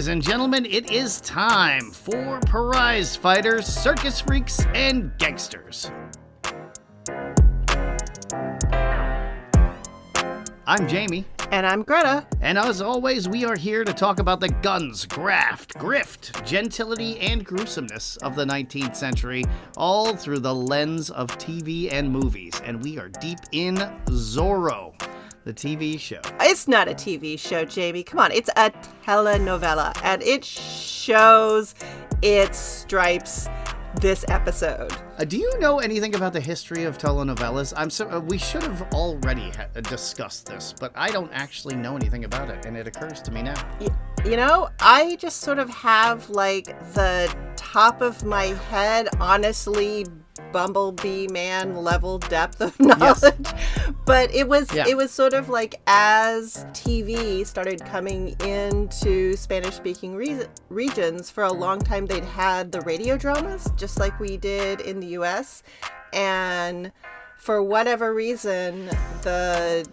Ladies and gentlemen, it is time for prize fighters, circus freaks, and gangsters. I'm Jamie. And I'm Greta. And as always, we are here to talk about the guns, graft, grift, gentility, and gruesomeness of the 19th century, all through the lens of TV and movies. And we are deep in Zorro, the TV show. It's not a TV show, Jamie. Come on, it's a telenovela. And it shows its stripes this episode. Do you know anything about the history of telenovelas? We should have already discussed this, but I don't actually know anything about it, and it occurs to me now. You know, I just sort of have, like, the top of my head, honestly, Bumblebee man level depth of knowledge. Yes. But it was sort of like as TV started coming into Spanish-speaking regions, for a long time they'd had the radio dramas, just like we did in the U.S. And for whatever reason, the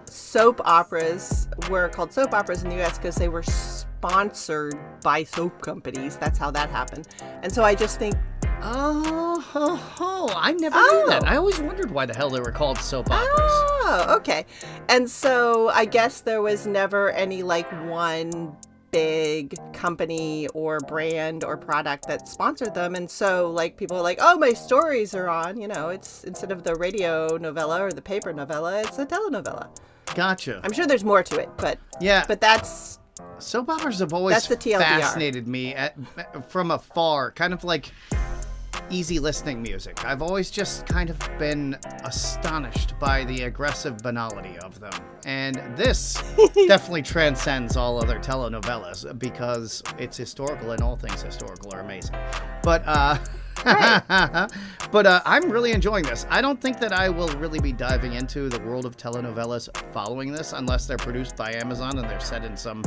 soap operas were called soap operas in the U.S. because they were sponsored by soap companies. That's how that happened. And so I just think, I never knew that. I always wondered why the hell they were called soap operas. Oh, okay. And so I guess there was never any, like, one big company or brand or product that sponsored them. And so, like, people are like, oh, my stories are on. You know, it's instead of the radio novella or the paper novella, it's a telenovela. Gotcha. I'm sure there's more to it, but that's... Soap operas have always fascinated me from afar, kind of like easy listening music. I've always just kind of been astonished by the aggressive banality of them. And this definitely transcends all other telenovelas because it's historical, and all things historical are amazing. But I'm really enjoying this. I don't think that I will really be diving into the world of telenovelas following this unless they're produced by Amazon and they're set in some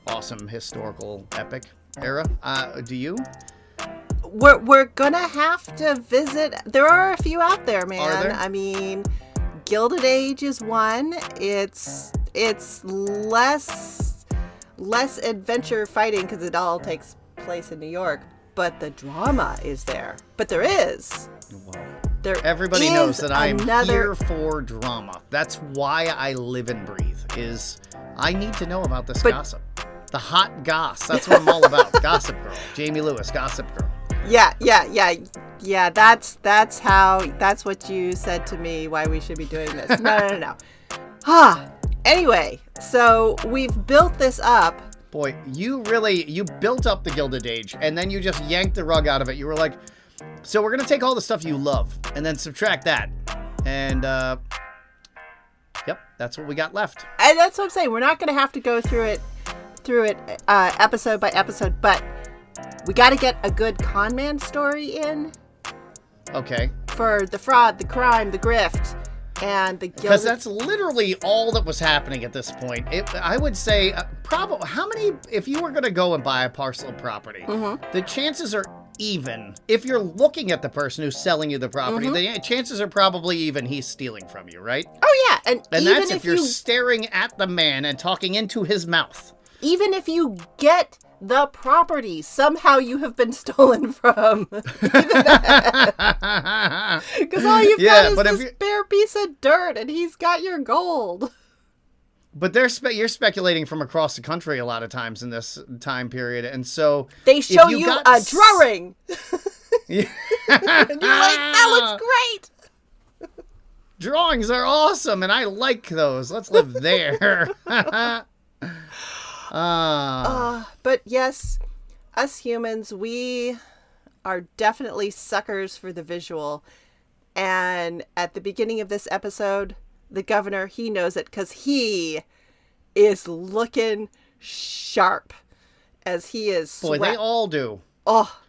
awesome historical epic era. Do you? We're gonna have to visit. There are a few out there, man. Are there? I mean, Gilded Age is one. It's less adventure fighting because it all takes place in New York, but the drama is there. But there is. Everybody knows that I'm here for drama. That's why I live and breathe. I need to know about this gossip. The hot goss. That's what I'm all about. Gossip Girl. Jamie Lewis, Gossip Girl. Yeah. That's what you said to me why we should be doing this. No. Anyway, so we've built this up. Boy, you built up the Gilded Age, and then you just yanked the rug out of it. You were like, so we're going to take all the stuff you love and then subtract that. And, yep, that's what we got left. And that's what I'm saying. We're not going to have to go through it episode by episode, but we got to get a good con man story in. Okay. For the fraud, the crime, the grift, and the guilt. Because that's literally all that was happening at this point. I would say, probably, how many, if you were going to go and buy a parcel of property, the chances are even. If you're looking at the person who's selling you the property, the chances are probably even he's stealing from you, right? Oh, yeah. And that's if you're staring at the man and talking into his mouth. Even if you get the property somehow you have been stolen from. Because all you've got is this bare piece of dirt, and he's got your gold. But you're speculating from across the country a lot of times in this time period, and so they show you a drawing. And you're like, that looks great. Drawings are awesome, and I like those. Let's live there. But yes, us humans, we are definitely suckers for the visual. And at the beginning of this episode, the governor, he knows it because he is looking sharp as he is Boy, they all do. Oh,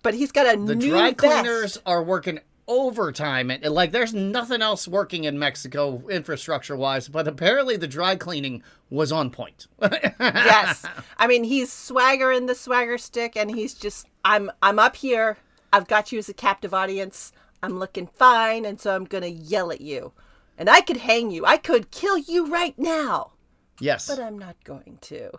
but he's got a new The dry cleaners are working overtime. And, like, there's nothing else working in Mexico infrastructure-wise, but apparently the dry cleaning was on point. Yes. I mean, he's swaggering the swagger stick, and he's just, I'm up here. I've got you as a captive audience. I'm looking fine, and so I'm going to yell at you. And I could hang you. I could kill you right now. Yes. But I'm not going to.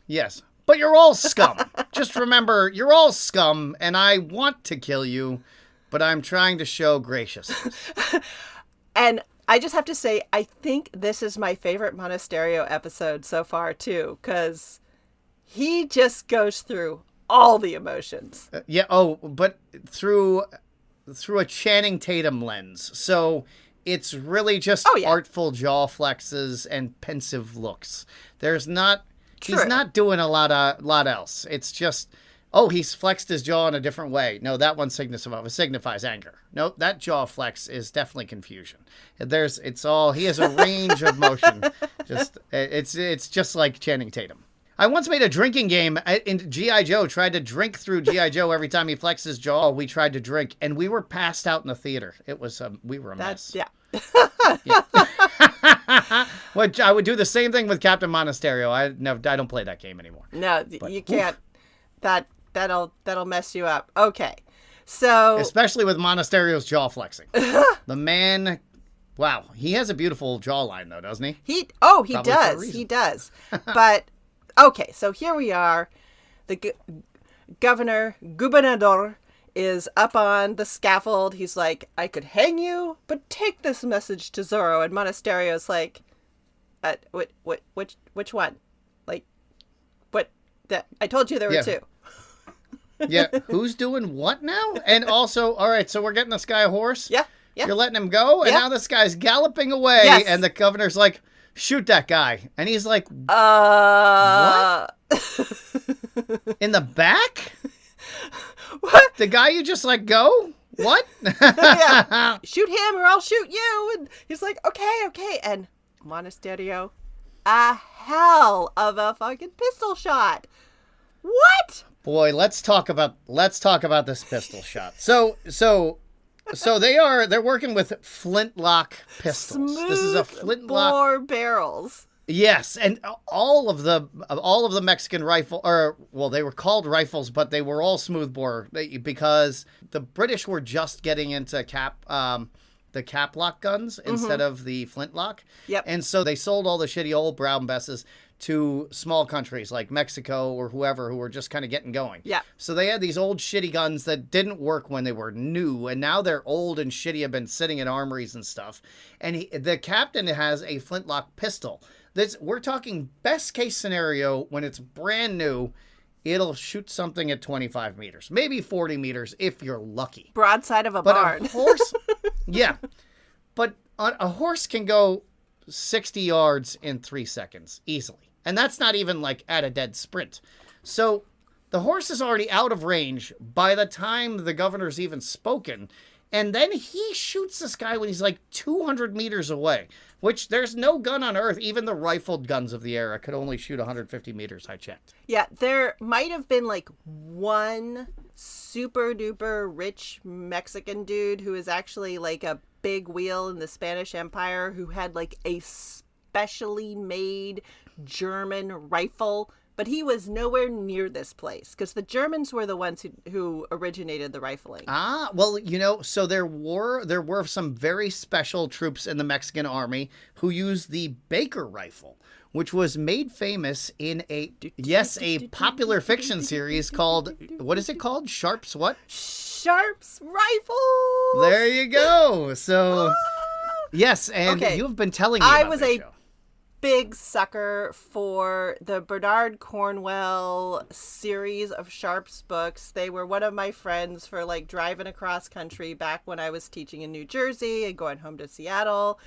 Yes. But you're all scum. Just remember, you're all scum, and I want to kill you, but I'm trying to show graciousness. And I just have to say, I think this is my favorite Monestario episode so far, too, because he just goes through all the emotions. But through a Channing Tatum lens. So it's really just artful jaw flexes and pensive looks. There's not... True. He's not doing a lot else. It's just, he's flexed his jaw in a different way. No, that one signifies anger. No, that jaw flex is definitely confusion. He has a range of motion. It's just like Channing Tatum. I once made a drinking game in G.I. Joe, tried to drink through G.I. Joe every time he flexed his jaw. We tried to drink, and we were passed out in the theater. It was, we were a mess. Yeah. Which I would do the same thing with Captain Monasterio. I don't play that game anymore. No, you can't. That'll mess you up. Okay, so especially with Monasterio's jaw flexing. The man, wow, he has a beautiful jawline though, doesn't he? He does. He does. But okay, so here we are. The gobernador is up on the scaffold. He's like, I could hang you, but take this message to Zorro. And Monastario's like, which one? Like, what? I told you there were two. Yeah, who's doing what now? And also, all right, so we're getting this guy a horse? Yeah. You're letting him go? And now this guy's galloping away, and the governor's like, shoot that guy. And he's like, what? In the back? What? The guy you just let go? What? Yeah. Shoot him or I'll shoot you. And he's like, okay. And Monasterio, a hell of a fucking pistol shot. What? Boy, let's talk about this pistol shot. So they're working with flintlock pistols. Smooth this is a flintlock bore barrels. Yes, and all of the Mexican they were called rifles, but they were all smoothbore because the British were just getting into the cap lock guns instead of the flintlock. Yep. And so they sold all the shitty old brown besses to small countries like Mexico or whoever who were just kind of getting going. Yeah. So they had these old shitty guns that didn't work when they were new, and now they're old and shitty, have been sitting in armories and stuff. And the captain has a flintlock pistol. We're talking best case scenario when it's brand new, it'll shoot something at 25 meters, maybe 40 meters if you're lucky. Broadside of a barn. A horse, yeah. But a horse can go 60 yards in 3 seconds easily. And that's not even like at a dead sprint. So the horse is already out of range by the time the governor's even spoken. And then he shoots this guy when he's like 200 meters away, which there's no gun on Earth. Even the rifled guns of the era could only shoot 150 meters, I checked. Yeah, there might have been like one super duper rich Mexican dude who is actually like a big wheel in the Spanish Empire who had like a specially made German rifle. But he was nowhere near this place because the Germans were the ones who originated the rifling. Ah, well, so there were some very special troops in the Mexican army who used the Baker rifle, which was made famous in a popular fiction series called, what is it called? Sharp's what? Sharp's Rifle. There you go. So, yes, and you've been telling me about this show. Big sucker for the Bernard Cornwell series of Sharp's books. They were one of my friends for like driving across country back when I was teaching in New Jersey and going home to Seattle.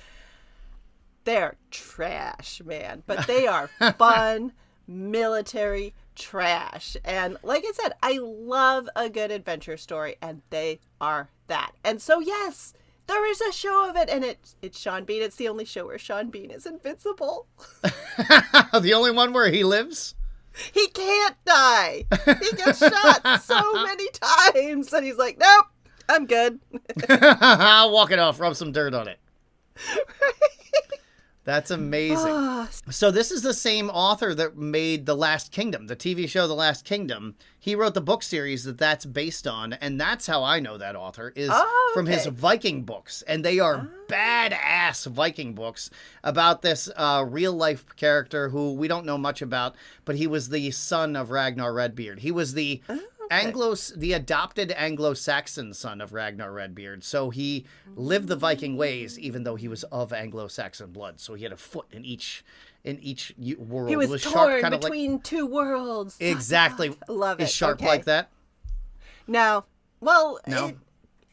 They're trash, man, but they are fun military trash. And like I said, I love a good adventure story, and they are that. And so yes, there is a show of it, and it's Sean Bean. It's the only show where Sean Bean is invincible. The only one where he lives? He can't die. He gets shot so many times, and he's like, nope, I'm good. I'll walk it off, rub some dirt on it. That's amazing. So this is the same author that made The Last Kingdom, the TV show The Last Kingdom. He wrote the book series that's based on, and that's how I know that author is from his Viking books. And they are badass Viking books about this real-life character who we don't know much about, but he was the son of Ragnar Redbeard. He was the the adopted Anglo-Saxon son of Ragnar Redbeard. So he lived the Viking ways, even though he was of Anglo-Saxon blood. So he had a foot in each world. He was torn sharp, between two worlds. Exactly. Love it. Is Sharp like that? No. Well,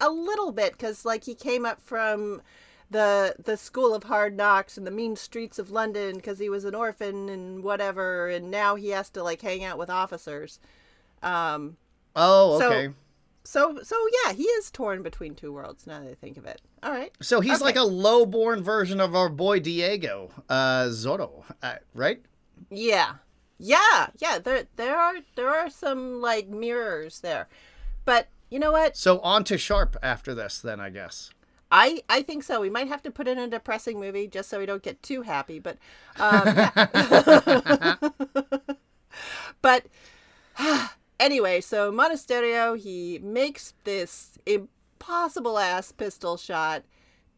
a little bit, because like he came up from the school of hard knocks and the mean streets of London because he was an orphan and whatever, and now he has to like hang out with officers. Okay. So yeah, he is torn between two worlds now that I think of it. All right. So he's like a low-born version of our boy Diego, Zorro, right? Yeah. There are some like mirrors there, but you know what? So on to Sharp after this, then I guess. I think so. We might have to put in a depressing movie just so we don't get too happy, but but. Anyway, so Monestario, he makes this impossible-ass pistol shot,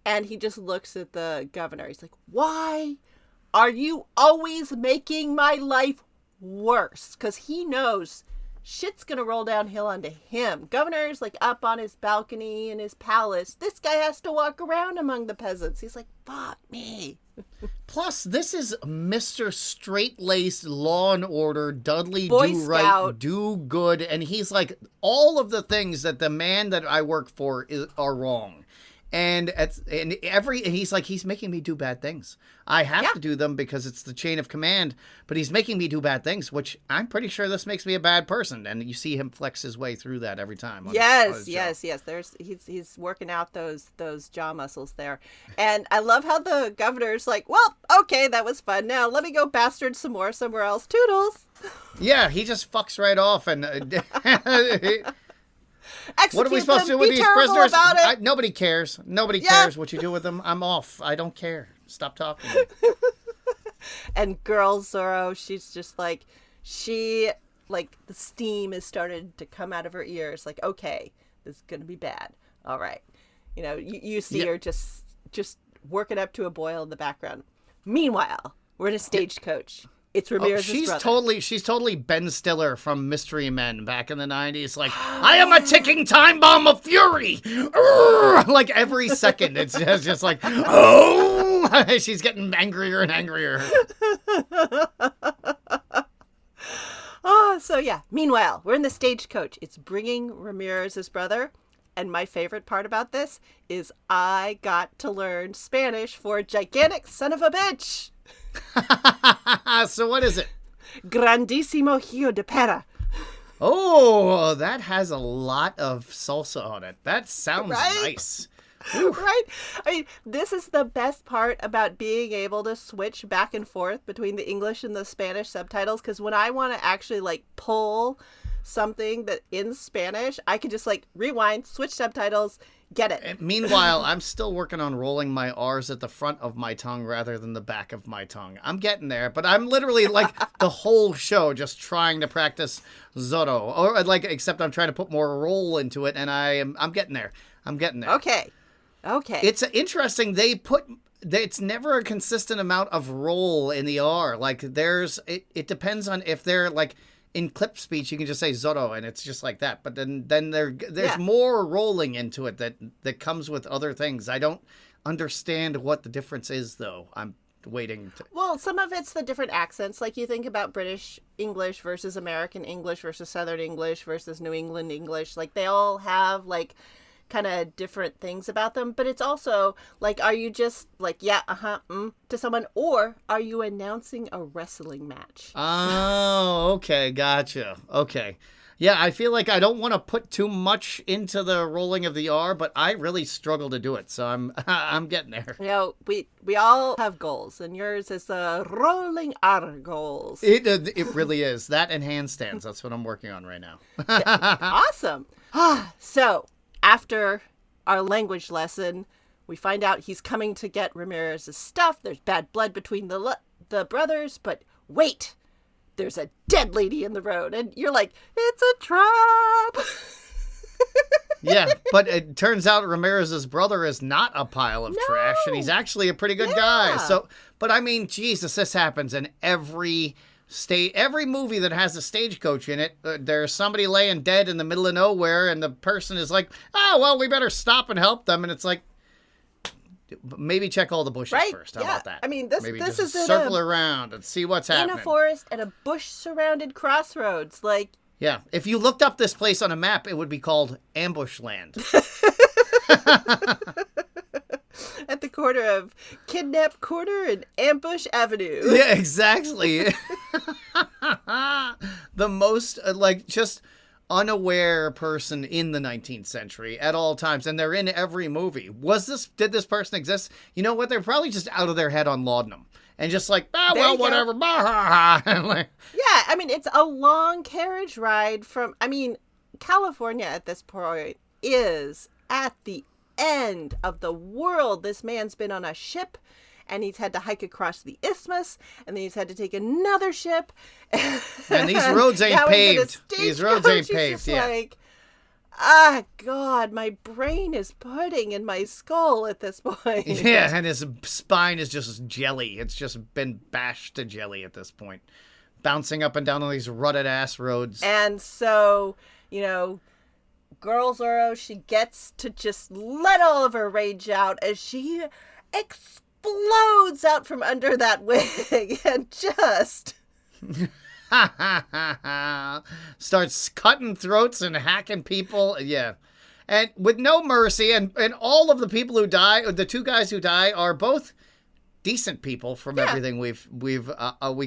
and he just looks at the governor. He's like, why are you always making my life worse? Because he knows shit's going to roll downhill onto him. Governor's, like, up on his balcony in his palace. This guy has to walk around among the peasants. He's like, fuck me. Plus, this is Mr. Straight-laced Law and Order, Dudley Boy do Scout. Right, do good, and he's like, all of the things that the man that I work for are wrong. And he's like, he's making me do bad things. I have to do them because it's the chain of command, but he's making me do bad things, which I'm pretty sure this makes me a bad person. And you see him flex his way through that every time. Yes. He's working out those jaw muscles there. And I love how the governor's like, well, okay, that was fun. Now let me go bastard some more somewhere else. Toodles. Yeah, he just fucks right off and... Execute what are we supposed to do with these prisoners? Nobody cares. Nobody cares what you do with them. I'm off. I don't care. Stop talking. And girl Zorro, she's just like, the steam has started to come out of her ears. Like, okay, this is going to be bad. All right. You know, you see her just working up to a boil in the background. Meanwhile, we're in a stagecoach. It's Ramirez's brother. She's totally Ben Stiller from Mystery Men back in the 90s. Like, I am a ticking time bomb of fury. Like every second, it's just like, oh, she's getting angrier and angrier. So yeah. Meanwhile, we're in the stagecoach. It's bringing Ramirez's brother. And my favorite part about this is I got to learn Spanish for gigantic son of a bitch. So what is it? Grandísimo hijo de perra. Oh, that has a lot of salsa on it. That sounds nice. Right? I mean, this is the best part about being able to switch back and forth between the English and the Spanish subtitles, because when I want to actually like pull something that in Spanish, I can just like rewind, switch subtitles, get it. And meanwhile, I'm still working on rolling my R's at the front of my tongue rather than the back of my tongue. I'm getting there, but I'm literally like the whole show just trying to practice Zorro, or like, except I'm trying to put more roll into it, and I'm getting there. I'm getting there. Okay. It's interesting. It's never a consistent amount of roll in the R. Like it depends on if they're like, in clip speech, you can just say Zorro, and it's just like that. But then there's more rolling into it that comes with other things. I don't understand what the difference is, though. I'm waiting to... Well, some of it's the different accents. Like, you think about British English versus American English versus Southern English versus New England English. Like, they all have, like, kind of different things about them, but it's also like, are you just like to someone, or are you announcing a wrestling match? Oh, okay, gotcha. Okay, yeah, I feel like I don't want to put too much into the rolling of the R, but I really struggle to do it, so I'm getting there. You know, we all have goals, and yours is the rolling R goals. It really is. That and handstands. That's what I'm working on right now. Awesome. So after our language lesson, We find out he's coming to get Ramirez's stuff. There's bad blood between the brothers, but wait, there's a dead lady in the road. And you're like, it's a trap. Yeah, but it turns out Ramirez's brother is not a pile of trash, and he's actually a pretty good guy. So, but I mean, Jesus, this happens in every movie that has a stagecoach in it. There's somebody laying dead in the middle of nowhere, and the person is like, oh, well, we better stop and help them. And it's like, maybe check all the bushes first. How about that? I mean, this is circle around and see what's happening. In a forest at a bush-surrounded crossroads. Like, yeah, if you looked up this place on a map, it would be called Ambush Land. At the corner of Kidnap Corner and Ambush Avenue. Yeah, exactly. The most, just unaware person in the 19th century at all times, and they're in every movie. Did this person exist? You know what? They're probably just out of their head on laudanum. And just like, whatever. Yeah, I mean, it's a long carriage ride from, California at this point is at the end of the world. This man's been on a ship, and he's had to hike across the isthmus, and then he's had to take another ship. And these roads ain't paved. These roads ain't paved, yeah. Like, God, my brain is pudding in my skull at this point. Yeah, and his spine is just jelly. It's just been bashed to jelly at this point. Bouncing up and down on these rutted-ass roads. And so, girl Zorro, she gets to just let all of her rage out as she explodes out from under that wig and just... starts cutting throats and hacking people. Yeah. And with no mercy. And all of the people who die, the two guys who die, are both decent people from everything we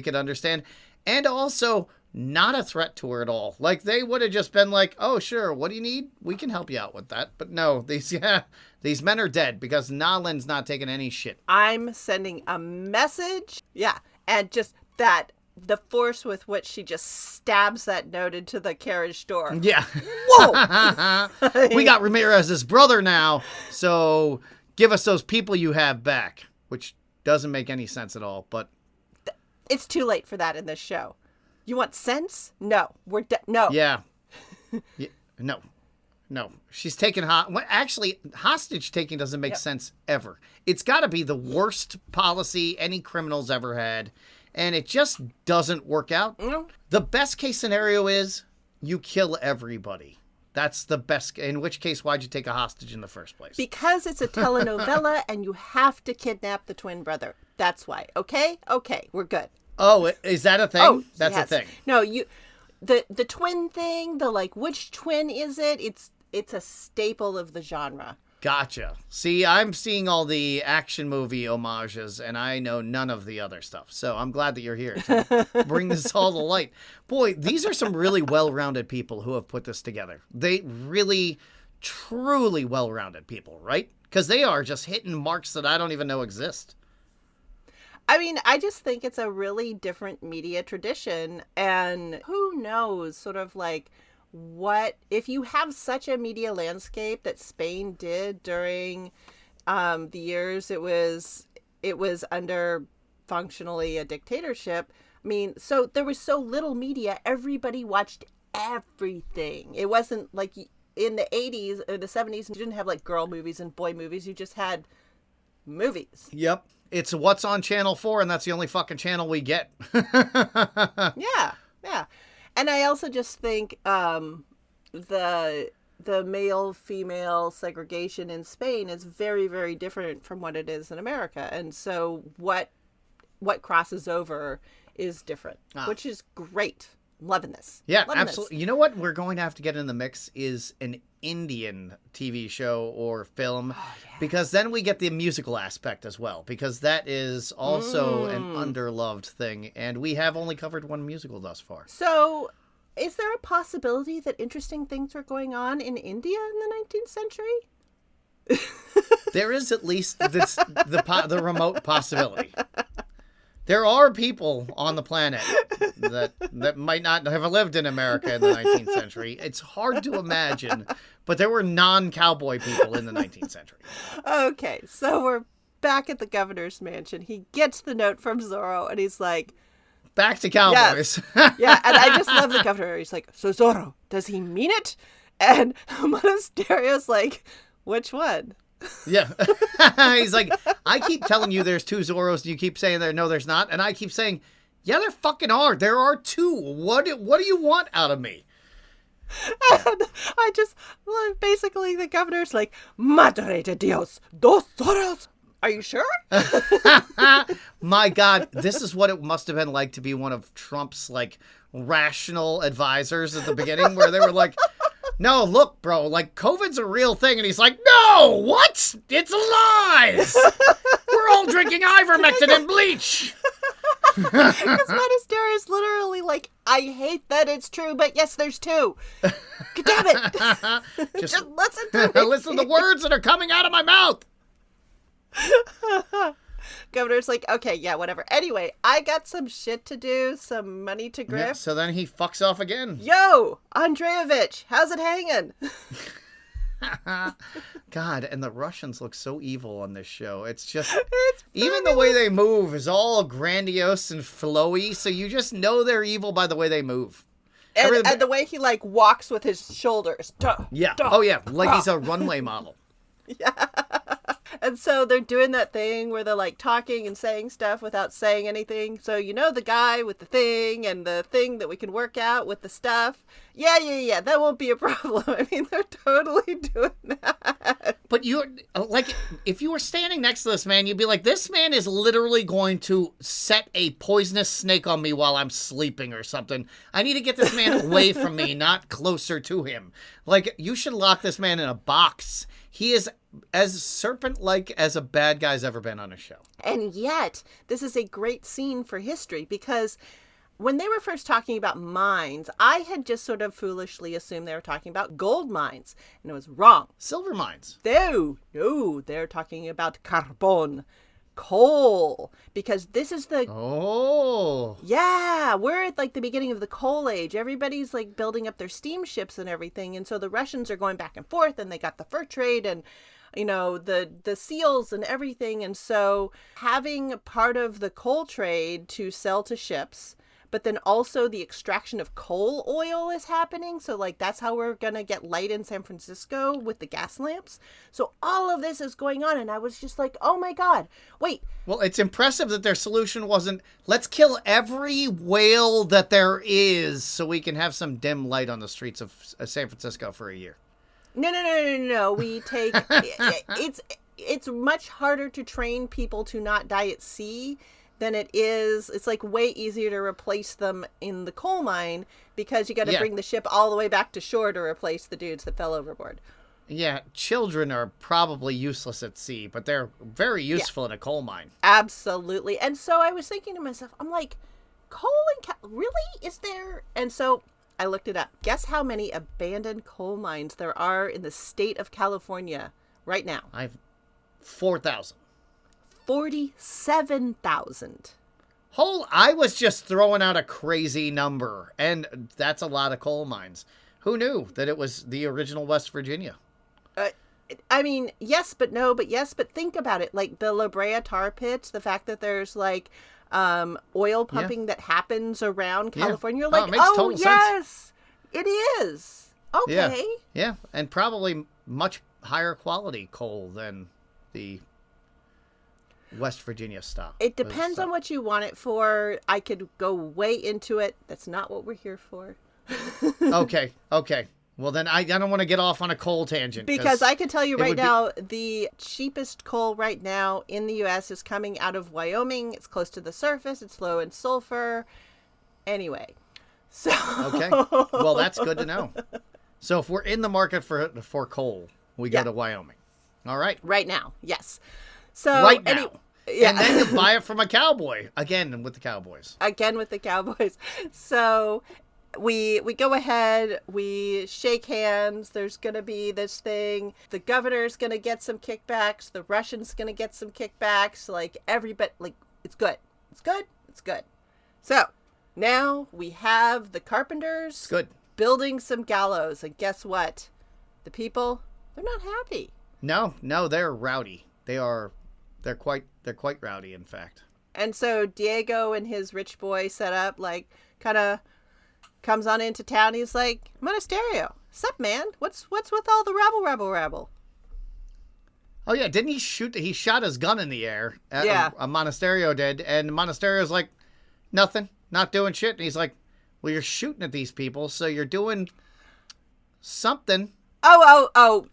could understand. And also not a threat to her at all. Like, they would have just been like, oh, sure, what do you need? We can help you out with that. But no, these men are dead because Nolan's not taking any shit. I'm sending a message. Yeah. And just that... the force with which she just stabs that note into the carriage door. Yeah. Whoa! We got Ramirez's brother now, so give us those people you have back. Which doesn't make any sense at all, but... It's too late for that in this show. You want sense? No. No. Yeah. No. She's taking... Actually, hostage taking doesn't make sense ever. It's got to be the worst policy any criminal's ever had. And it just doesn't work out. The best case scenario is you kill everybody. That's the best. In which case, why'd you take a hostage in the first place? Because it's a telenovela and you have to kidnap the twin brother. That's why. Okay, we're good. Oh, is that a thing? Oh, that's a thing. No, the twin thing, which twin is it? It's a staple of the genre. Gotcha. See, I'm seeing all the action movie homages, and I know none of the other stuff. So I'm glad that you're here to bring this all to light. Boy, these are some really well-rounded people who have put this together. They really, truly well-rounded people, right? Because they are just hitting marks that I don't even know exist. I just think it's a really different media tradition, and who knows, sort of like... what if you have such a media landscape that Spain did during the years it was under functionally a dictatorship? So there was so little media, everybody watched everything. It wasn't like in the 80s or the 70s, you didn't have like girl movies and boy movies, you just had movies. Yep. It's what's on Channel 4, and that's the only fucking channel we get. Yeah. And I also just think the male-female segregation in Spain is very, very different from what it is in America. And so what crosses over is different, which is great. I'm loving this. Yeah, absolutely. You know what we're going to have to get in the mix is an Indian TV show or film, because then we get the musical aspect as well, because that is also an underloved thing, and we have only covered one musical thus far. So, is there a possibility that interesting things are going on in India in the 19th century? There is at least the remote possibility. There are people on the planet that might not have lived in America in the 19th century. It's hard to imagine, but there were non-cowboy people in the 19th century. Okay, so we're back at the governor's mansion. He gets the note from Zorro, and he's like, back to cowboys. Yes. Yeah, and I just love the governor. He's like, so Zorro, does he mean it? And Monastario's like, which one? Yeah. He's like, I keep telling you there's 2 Zorros, and you keep saying there, no, there's not. And I keep saying, yeah, there fucking are. There are 2. What do you want out of me? And I just, basically the governor's like, Madre de Dios, 2 Zorros. Are you sure? My God, this is what it must have been like to be one of Trump's, like, rational advisors at the beginning, where they were like, no, look, bro, like, COVID's a real thing. And he's like, no, what? It's lies. We're all drinking ivermectin and bleach. Because Monasterio is literally like, I hate that it's true, but yes, there's 2. Damn it. Just listen to me. Listen to the words that are coming out of my mouth. Governor's like, okay, yeah, whatever. Anyway, I got some shit to do, some money to grip. Yeah, so then he fucks off again. Yo, Andreevich, how's it hanging? God, and the Russians look so evil on this show. It's just, even the way they move is all grandiose and flowy, so you just know they're evil by the way they move. And the way he, like, walks with his shoulders. Yeah. Oh, yeah, like he's a runway model. Yeah. And so they're doing that thing where they're like talking and saying stuff without saying anything. So, you know, the guy with the thing and the thing that we can work out with the stuff. Yeah. That won't be a problem. I mean, they're totally doing that. But you're like, if you were standing next to this man, you'd be like, this man is literally going to set a poisonous snake on me while I'm sleeping or something. I need to get this man away from me, not closer to him. Like, you should lock this man in a box. He is as serpent-like as a bad guy's ever been on a show. And yet, this is a great scene for history, because when they were first talking about mines, I had just sort of foolishly assumed they were talking about gold mines, and it was wrong. Silver mines. No, they're talking about carbon, coal, because this is the... Oh. Yeah, we're at like the beginning of the coal age. Everybody's like building up their steamships and everything, and so the Russians are going back and forth, and they got the fur trade and, you know, the seals and everything, and so having part of the coal trade to sell to ships, but then also the extraction of coal oil is happening. So, like, that's how we're going to get light in San Francisco with the gas lamps. So all of this is going on. And I was just like, oh, my God, wait. Well, it's impressive that their solution wasn't, let's kill every whale that there is so we can have some dim light on the streets of San Francisco for a year. No. We take, it's much harder to train people to not die at sea than it is. It's like way easier to replace them in the coal mine, because you got to bring the ship all the way back to shore to replace the dudes that fell overboard. Yeah, children are probably useless at sea, but they're very useful in a coal mine. Absolutely. And so I was thinking to myself, I'm like, coal and really? Is there? And so I looked it up. Guess how many abandoned coal mines there are in the state of California right now? I've 4,000. 47,000. I was just throwing out a crazy number, and that's a lot of coal mines. Who knew that it was the original West Virginia? I mean, yes, but no, but yes, but think about it. Like the La Brea tar pits, the fact that there's like oil pumping that happens around California. You're like, oh yes, sense. It is. Okay. Yeah, and probably much higher quality coal than the West Virginia stuff. It depends on what you want it for. I could go way into it. That's not what we're here for. Okay. Well, then I don't want to get off on a coal tangent. Because I can tell you right now, the cheapest coal right now in the U.S. is coming out of Wyoming. It's close to the surface. It's low in sulfur. Anyway. So. Okay. Well, that's good to know. So if we're in the market for coal, we go to Wyoming. All right. Right now. Yes. So right now. And then you buy it from a cowboy. Again with the Cowboys. So we go ahead, we shake hands. There's going to be this thing. The governor's going to get some kickbacks. The Russian's going to get some kickbacks. Like everybody, like it's good. It's good. It's good. So now we have the carpenters. It's good. Building some gallows. And guess what? The people, they're not happy. No, they're rowdy. They're quite rowdy, in fact. And so Diego and his rich boy setup, like, kind of comes on into town. He's like, Monestario, sup, man? What's with all the rabble? Oh, yeah. Didn't he shoot? He shot his gun in the air. Yeah. Monasterio did. And Monasterio's like, nothing. Not doing shit. And he's like, well, you're shooting at these people, so you're doing something. Oh.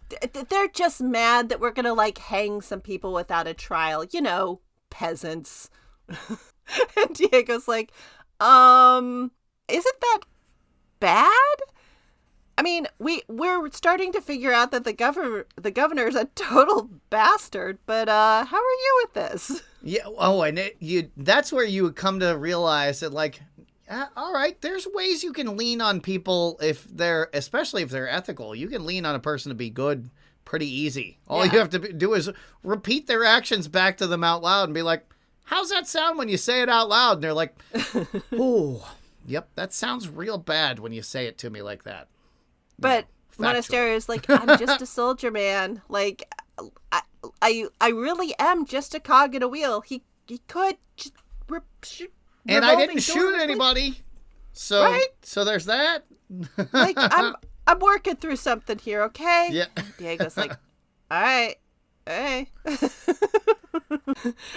They're just mad that we're going to, like, hang some people without a trial. You know, peasants. And Diego's like, isn't that bad? I mean, we're starting to figure out that the governor's a total bastard, but how are you with this? Yeah. Oh, and that's where you would come to realize that, like, all right, there's ways you can lean on people especially if they're ethical. You can lean on a person to be good pretty easy. All you have to do is repeat their actions back to them out loud and be like, how's that sound when you say it out loud? And they're like, oh, yep, that sounds real bad when you say it to me like that. But Monasterio's like, I'm just a soldier, man. Like, I really am just a cog in a wheel. He could just and I didn't shoot anybody. So, right? So there's that. Like, I'm working through something here, okay? Yeah. And Diego's like, all right, hey.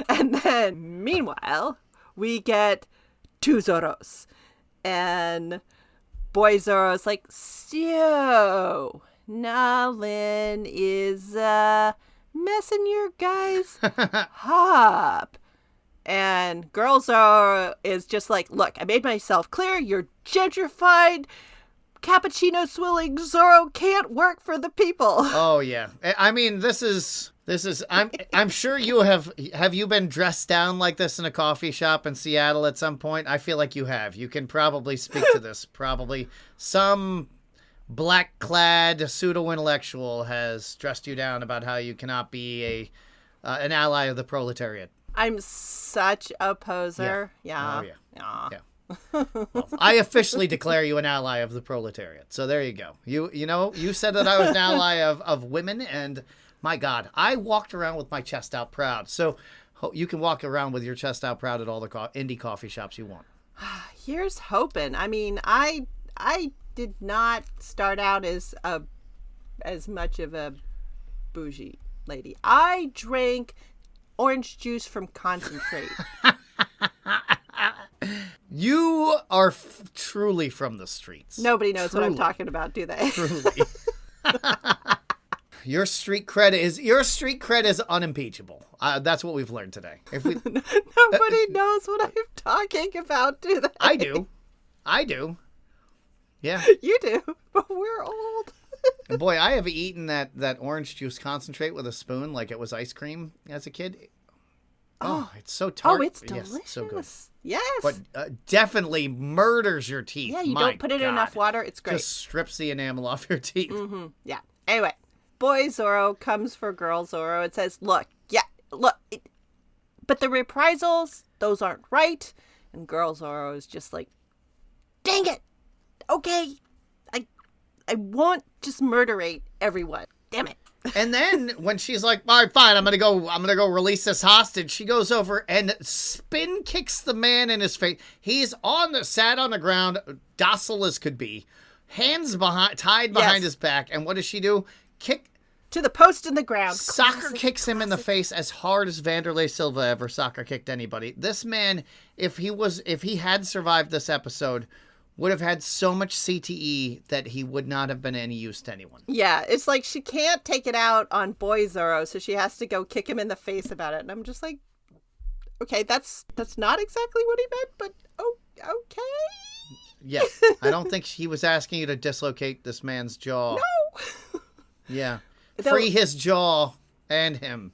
And then, meanwhile, we get two Zorros. And boy Zorro's like, so, Nalin is messing your guys up. And girl Zorro is just like, look, I made myself clear. You're gentrified, cappuccino swilling Zorro can't work for the people. Oh yeah, I mean this is. I'm sure you have you been dressed down like this in a coffee shop in Seattle at some point? I feel like you have. You can probably speak to this. Probably some black-clad pseudo-intellectual has dressed you down about how you cannot be an ally of the proletariat. I'm such a poser. Yeah. Oh, yeah. Well, I officially declare you an ally of the proletariat. So there you go. You said that I was an ally of women, and my God, I walked around with my chest out proud. So you can walk around with your chest out proud at all the indie coffee shops you want. Here's hoping. I mean, I did not start out as much of a bougie lady. I drank orange juice from concentrate. You are truly from the streets. Nobody knows what I'm talking about, do they? Truly. Your street cred is unimpeachable. That's what we've learned today. Nobody knows what I'm talking about, do they? I do. Yeah. You do, but we're old. And boy, I have eaten that orange juice concentrate with a spoon like it was ice cream as a kid. Oh, it's so tart. Oh, it's delicious. Yes, so good. Yes. But definitely murders your teeth. Yeah, you don't put it in enough water. It's great. Just strips the enamel off your teeth. Mm-hmm. Yeah. Anyway, boy Zorro comes for girl Zorro. It says, look, but the reprisals, those aren't right. And girl Zorro is just like, dang it. Okay. I won't just murderate everyone. Damn it. And then when she's like, all right, fine, I'm gonna go release this hostage, she goes over and spin kicks the man in his face. He's sat on the ground, docile as could be, hands tied behind his back. And what does she do? Kick to the post in the ground. Soccer kicks him in the face as hard as Vanderlei Silva ever soccer kicked anybody. This man, if he had survived this episode, would have had so much CTE that he would not have been any use to anyone. Yeah, it's like she can't take it out on boy Zorro, so she has to go kick him in the face about it. And I'm just like, okay, that's not exactly what he meant, but okay. Yeah, I don't think he was asking you to dislocate this man's jaw. No. Yeah, free his jaw and him.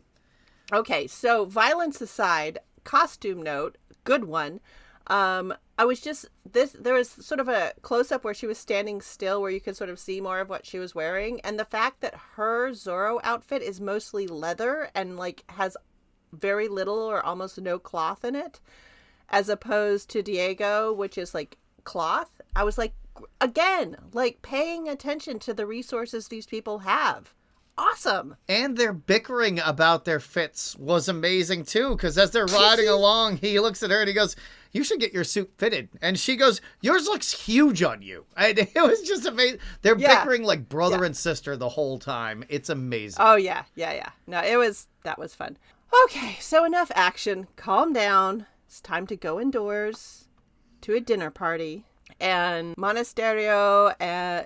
Okay, so violence aside, costume note, good one. There was sort of a close-up where she was standing still where you could sort of see more of what she was wearing. And the fact that her Zorro outfit is mostly leather and like has very little or almost no cloth in it. as opposed to Diego, which is like cloth. I was like, again, like paying attention to the resources these people have. Awesome. And their bickering about their fits was amazing too, because as they're riding along, he looks at her and he goes, "You should get your suit fitted." And she goes, "Yours looks huge on you." And it was just amazing. They're bickering like brother and sister the whole time. It's amazing. Oh, yeah. No, that was fun. Okay, so enough action. Calm down. It's time to go indoors to a dinner party. And Monestario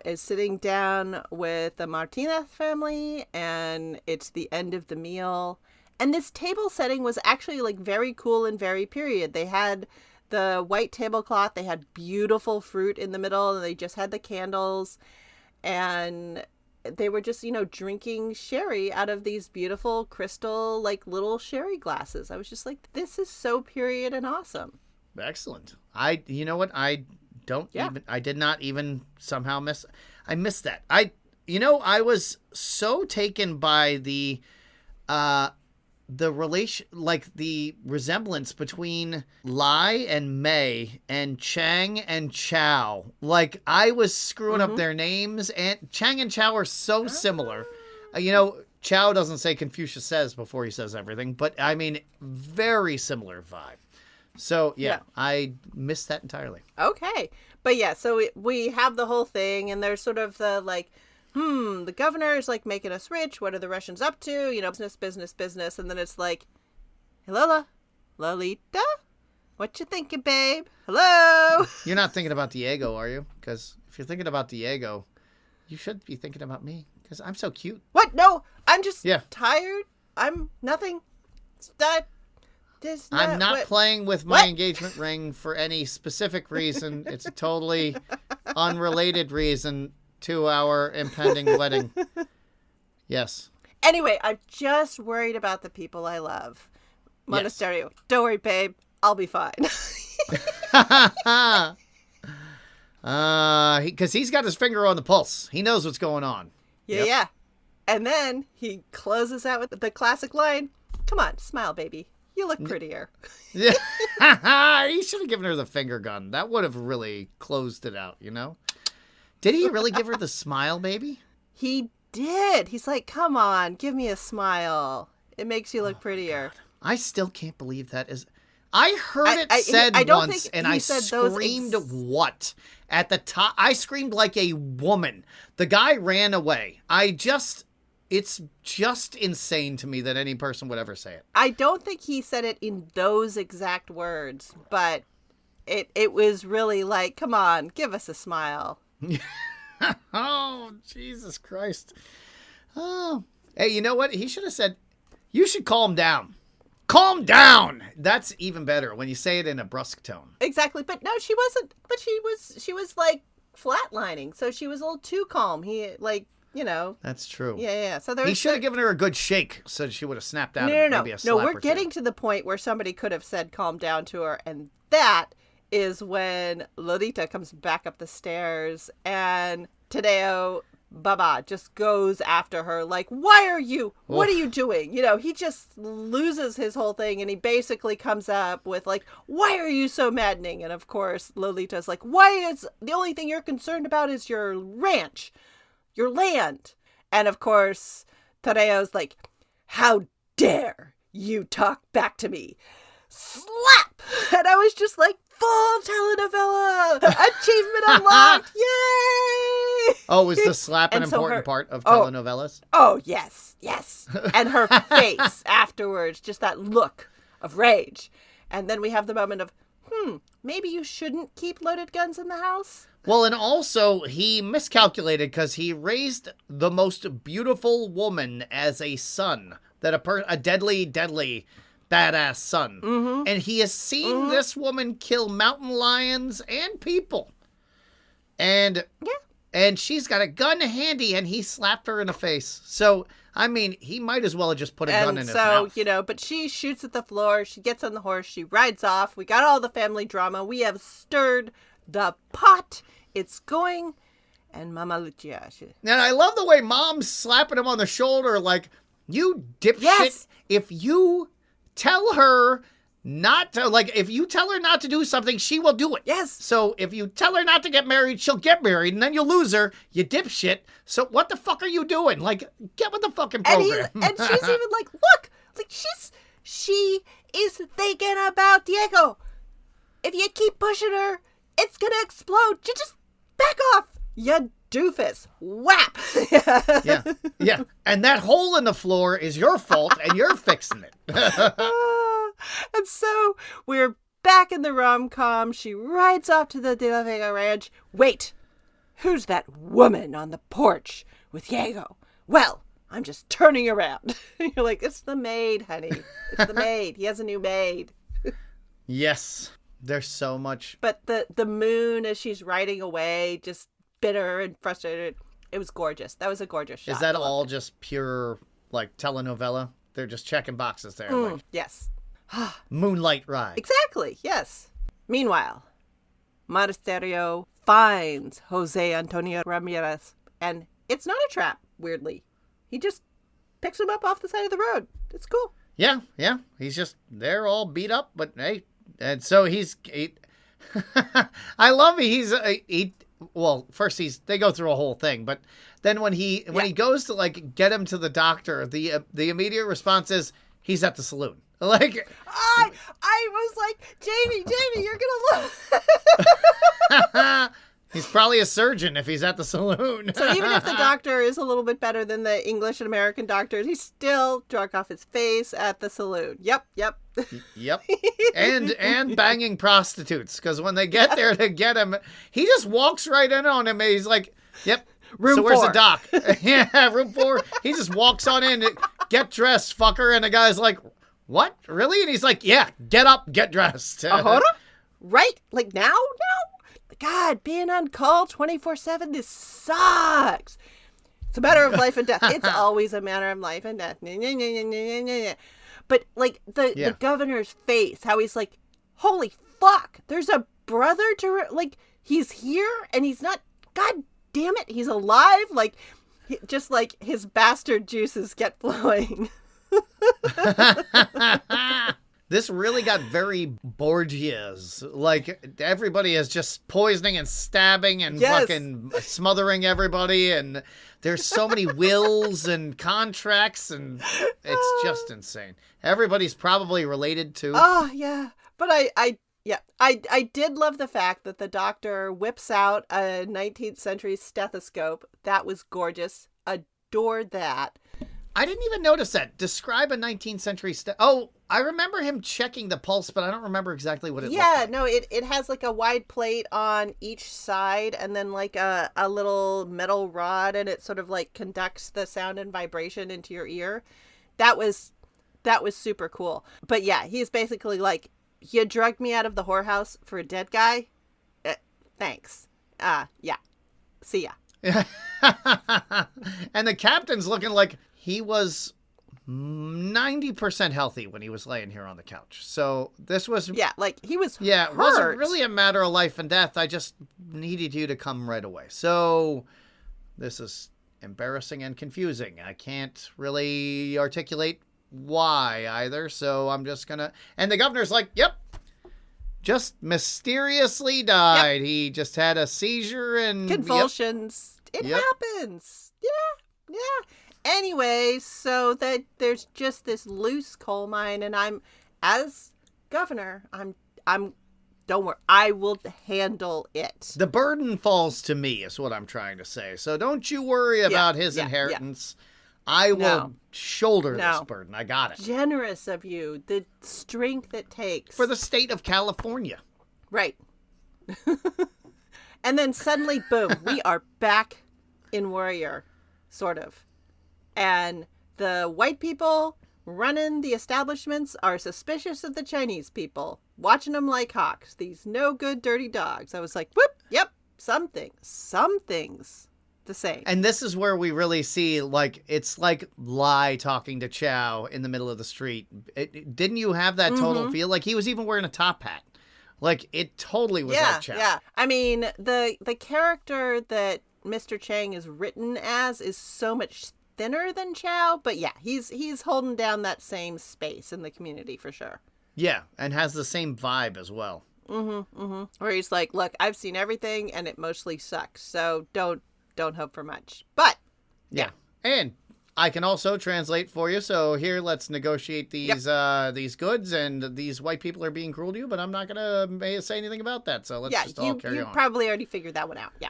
is sitting down with the Martinez family, and it's the end of the meal. And this table setting was actually like very cool and very period. They had the white tablecloth, they had beautiful fruit in the middle, and they just had the candles. And they were just, drinking sherry out of these beautiful crystal, like little sherry glasses. I was just like, this is so period and awesome. Excellent. You know what? I did not even somehow I missed that. I was so taken by the relation, like the resemblance between Lai and Mei and Chang and Chow. Like I was screwing up their names, and Chang and Chow are so similar. Chow doesn't say Confucius says before he says everything, but I mean, very similar vibe. So, yeah, I missed that entirely. Okay. But, yeah, so we have the whole thing, and there's sort of the, like, the governor is, like, making us rich. What are the Russians up to? Business. And then it's like, hey, Lolita? What you thinking, babe? Hello? You're not thinking about Diego, are you? Because if you're thinking about Diego, you should be thinking about me, because I'm so cute. What? No, I'm just tired. I'm nothing. I'm not playing with my engagement ring for any specific reason. It's a totally unrelated reason to our impending wedding. Yes. Anyway, I'm just worried about the people I love. Monestario, don't worry, babe. I'll be fine. Because he's got his finger on the pulse. He knows what's going on. Yeah. And then he closes out with the classic line, "Come on, smile, baby. You look prettier." Yeah. He should have given her the finger gun. That would have really closed it out, Did he really give her the smile, baby? He did. He's like, "Come on, give me a smile. It makes you look prettier." God. I still can't believe that is... I heard it said once, and I screamed what? At the top, I screamed like a woman. The guy ran away. It's just insane to me that any person would ever say it. I don't think he said it in those exact words, but it was really like, "Come on, give us a smile." Oh, Jesus Christ. Oh. Hey, you know what? He should have said, "You should calm down." Calm down. That's even better when you say it in a brusque tone. Exactly. But no, she wasn't. But she was like flatlining. So she was a little too calm. He like, That's true. Yeah. So he should have given her a good shake so she would have snapped out. No. We're getting to the point where somebody could have said calm down to her. And that is when Lolita comes back up the stairs and Tadeo Baba just goes after her like, "What are you doing?" He just loses his whole thing, and he basically comes up with like, "Why are you so maddening?" And of course Lolita's like, "Why is the only thing you're concerned about is your ranch, your land?" And of course Tadeo's like, "How dare you talk back to me?" Slap! And I was just like, full telenovela! Achievement unlocked! Yay! Oh, is the slap an important part of telenovelas? Oh, yes. And her face afterwards, just that look of rage. And then we have the moment of, maybe you shouldn't keep loaded guns in the house? Well, and also, he miscalculated because he raised the most beautiful woman as a son. A deadly badass son. Mm-hmm. And he has seen this woman kill mountain lions and people. And she's got a gun handy, and he slapped her in the face. So, I mean, he might as well have just put a gun in his mouth. So, but she shoots at the floor. She gets on the horse. She rides off. We got all the family drama. We have stirred the pot. It's going. And Mama Lucia. And I love the way Mom's slapping him on the shoulder like, "You dipshit. Yes. If you tell her not to, like, if you tell her not to do something, she will do it. Yes. So if you tell her not to get married, she'll get married, and then you'll lose her, you dipshit. So what the fuck are you doing? Like, get with the fucking program. And she's even like, look, like she is thinking about Diego. If you keep pushing her, it's gonna explode. You just back off, you doofus. Whap. Yeah. And that hole in the floor is your fault, and you're fixing it. And so we're back in the rom-com. She rides off to the De La Vega Ranch. Wait, who's that woman on the porch with Diego? Well, I'm just turning around. You're like, it's the maid, honey. It's the maid. He has a new maid. Yes. There's so much. But the moon as she's riding away, just bitter and frustrated. It was gorgeous. That was a gorgeous shot. Is that all just pure, like, telenovela? They're just checking boxes there. Like, yes. moonlight ride. Exactly. Yes. Meanwhile, Monestario finds Jose Antonio Ramirez, and it's not a trap, weirdly. He just picks him up off the side of the road. It's cool. Yeah. He's just, they're all beat up, but hey. And so I love it. Well, first they go through a whole thing, but then when he goes to, like, get him to the doctor, the immediate response is he's at the saloon. Like, I was like, Jamie, you're gonna love. He's probably a surgeon if he's at the saloon. So even if the doctor is a little bit better than the English and American doctors, he's still drunk off his face at the saloon. Yep. Yep. And banging prostitutes, because when they get there to get him, he just walks right in on him. And he's like, yep. Room so 4. Where's the doc? Yeah, room 4. He just walks on in, get dressed, fucker. And the guy's like, what? Really? And he's like, yeah, get up, get dressed. Right? Like now? God, being on call 24/7, this sucks. It's a matter of life and death. It's always a matter of life and death. But, like, the governor's face, how he's like, holy fuck, there's a brother to, like, he's here and he's not, god damn it, he's alive. Like, just like his bastard juices get flowing. This really got very Borgias. Like, everybody is just poisoning and stabbing and fucking smothering everybody. And there's so many wills and contracts, and it's just insane. Everybody's probably related to. Oh, yeah. But I did love the fact that the doctor whips out a 19th century stethoscope. That was gorgeous. Adored that. I didn't even notice that. Describe a 19th century Oh, I remember him checking the pulse, but I don't remember exactly what it looked like. No, it has like a wide plate on each side and then like a little metal rod, and it sort of like conducts the sound and vibration into your ear. That was super cool. But yeah, he's basically like, you drugged me out of the whorehouse for a dead guy? Thanks. Yeah. See ya. And the captain's looking like he was 90% healthy when he was laying here on the couch. So this was... Yeah, like he was hurt. It wasn't really a matter of life and death. I just needed you to come right away. So this is embarrassing and confusing. I can't really articulate why either. So I'm just going to... And the governor's like, yep. Just mysteriously died. Yep. He just had a seizure and... Convulsions. Yep. It happens. Yeah. Anyway, so that there's just this loose coal mine, and I'm, as governor, I'm don't worry, I will handle it. The burden falls to me, is what I'm trying to say. So don't you worry about his inheritance. Yeah. I will shoulder this burden. I got it. Generous of you. The strength it takes. For the state of California. Right. And then suddenly, boom, we are back in Warrior, sort of. And the white people running the establishments are suspicious of the Chinese people, watching them like hawks, these no good, dirty dogs. I was like, whoop, yep, some things the same. And this is where we really see, like, it's like Lai talking to Chow in the middle of the street. Didn't you have that total feel? Like, he was even wearing a top hat. Like, it totally was like Chow. Yeah. I mean, the character that Mr. Chang is written as is so much thinner than Chow, but yeah, he's holding down that same space in the community for sure. Yeah, and has the same vibe as well. Where he's like, look, I've seen everything and it mostly sucks, so don't hope for much. But yeah. And I can also translate for you. So here, let's negotiate these goods, and these white people are being cruel to you, but I'm not gonna say anything about that. So let's just all carry on. You probably already figured that one out. Yeah.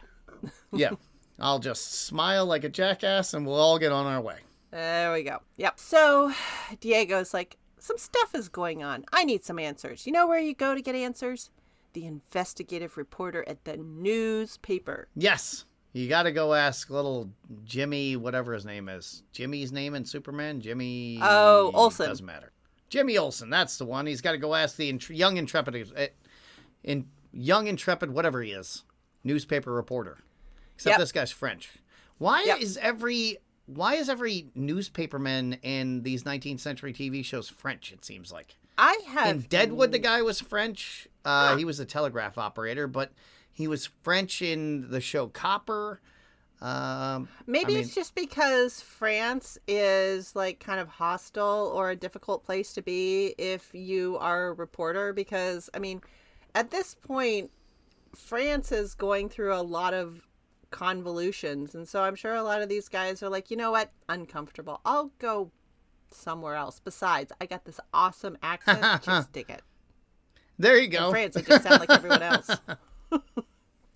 Yeah. I'll just smile like a jackass, and we'll all get on our way. There we go. Yep. So Diego's like, some stuff is going on. I need some answers. You know where you go to get answers? The investigative reporter at the newspaper. Yes. You got to go ask little Jimmy, whatever his name is. Jimmy's name in Superman? Jimmy... Oh, Olsen. Doesn't matter. Jimmy Olsen, that's the one. He's got to go ask the young intrepid, whatever he is, newspaper reporter. Except this guy's French. Why is every newspaperman in these 19th century TV shows French, it seems like? In Deadwood, the guy was French. He was a telegraph operator, but... He was French in the show Copper. Maybe it's just because France is like kind of hostile or a difficult place to be if you are a reporter. Because, I mean, at this point, France is going through a lot of convolutions. And so I'm sure a lot of these guys are like, you know what? Uncomfortable. I'll go somewhere else. Besides, I got this awesome accent. Just dig it. There you go. In France, I just sound like everyone else.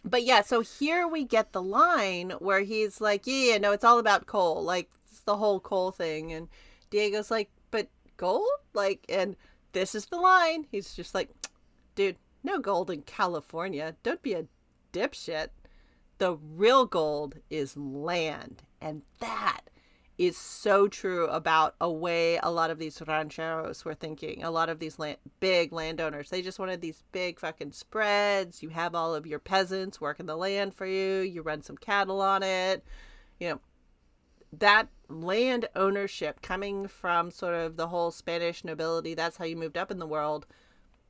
But yeah, so here we get the line where he's like, no, it's all about coal. Like, it's the whole coal thing. And Diego's like, but gold? Like, and this is the line. He's just like, dude, no gold in California. Don't be a dipshit. The real gold is land. And that is so true about a way a lot of these rancheros were thinking. A lot of these big landowners, they just wanted these big fucking spreads. You have all of your peasants working the land for you. You run some cattle on it. You know, that land ownership coming from sort of the whole Spanish nobility, that's how you moved up in the world.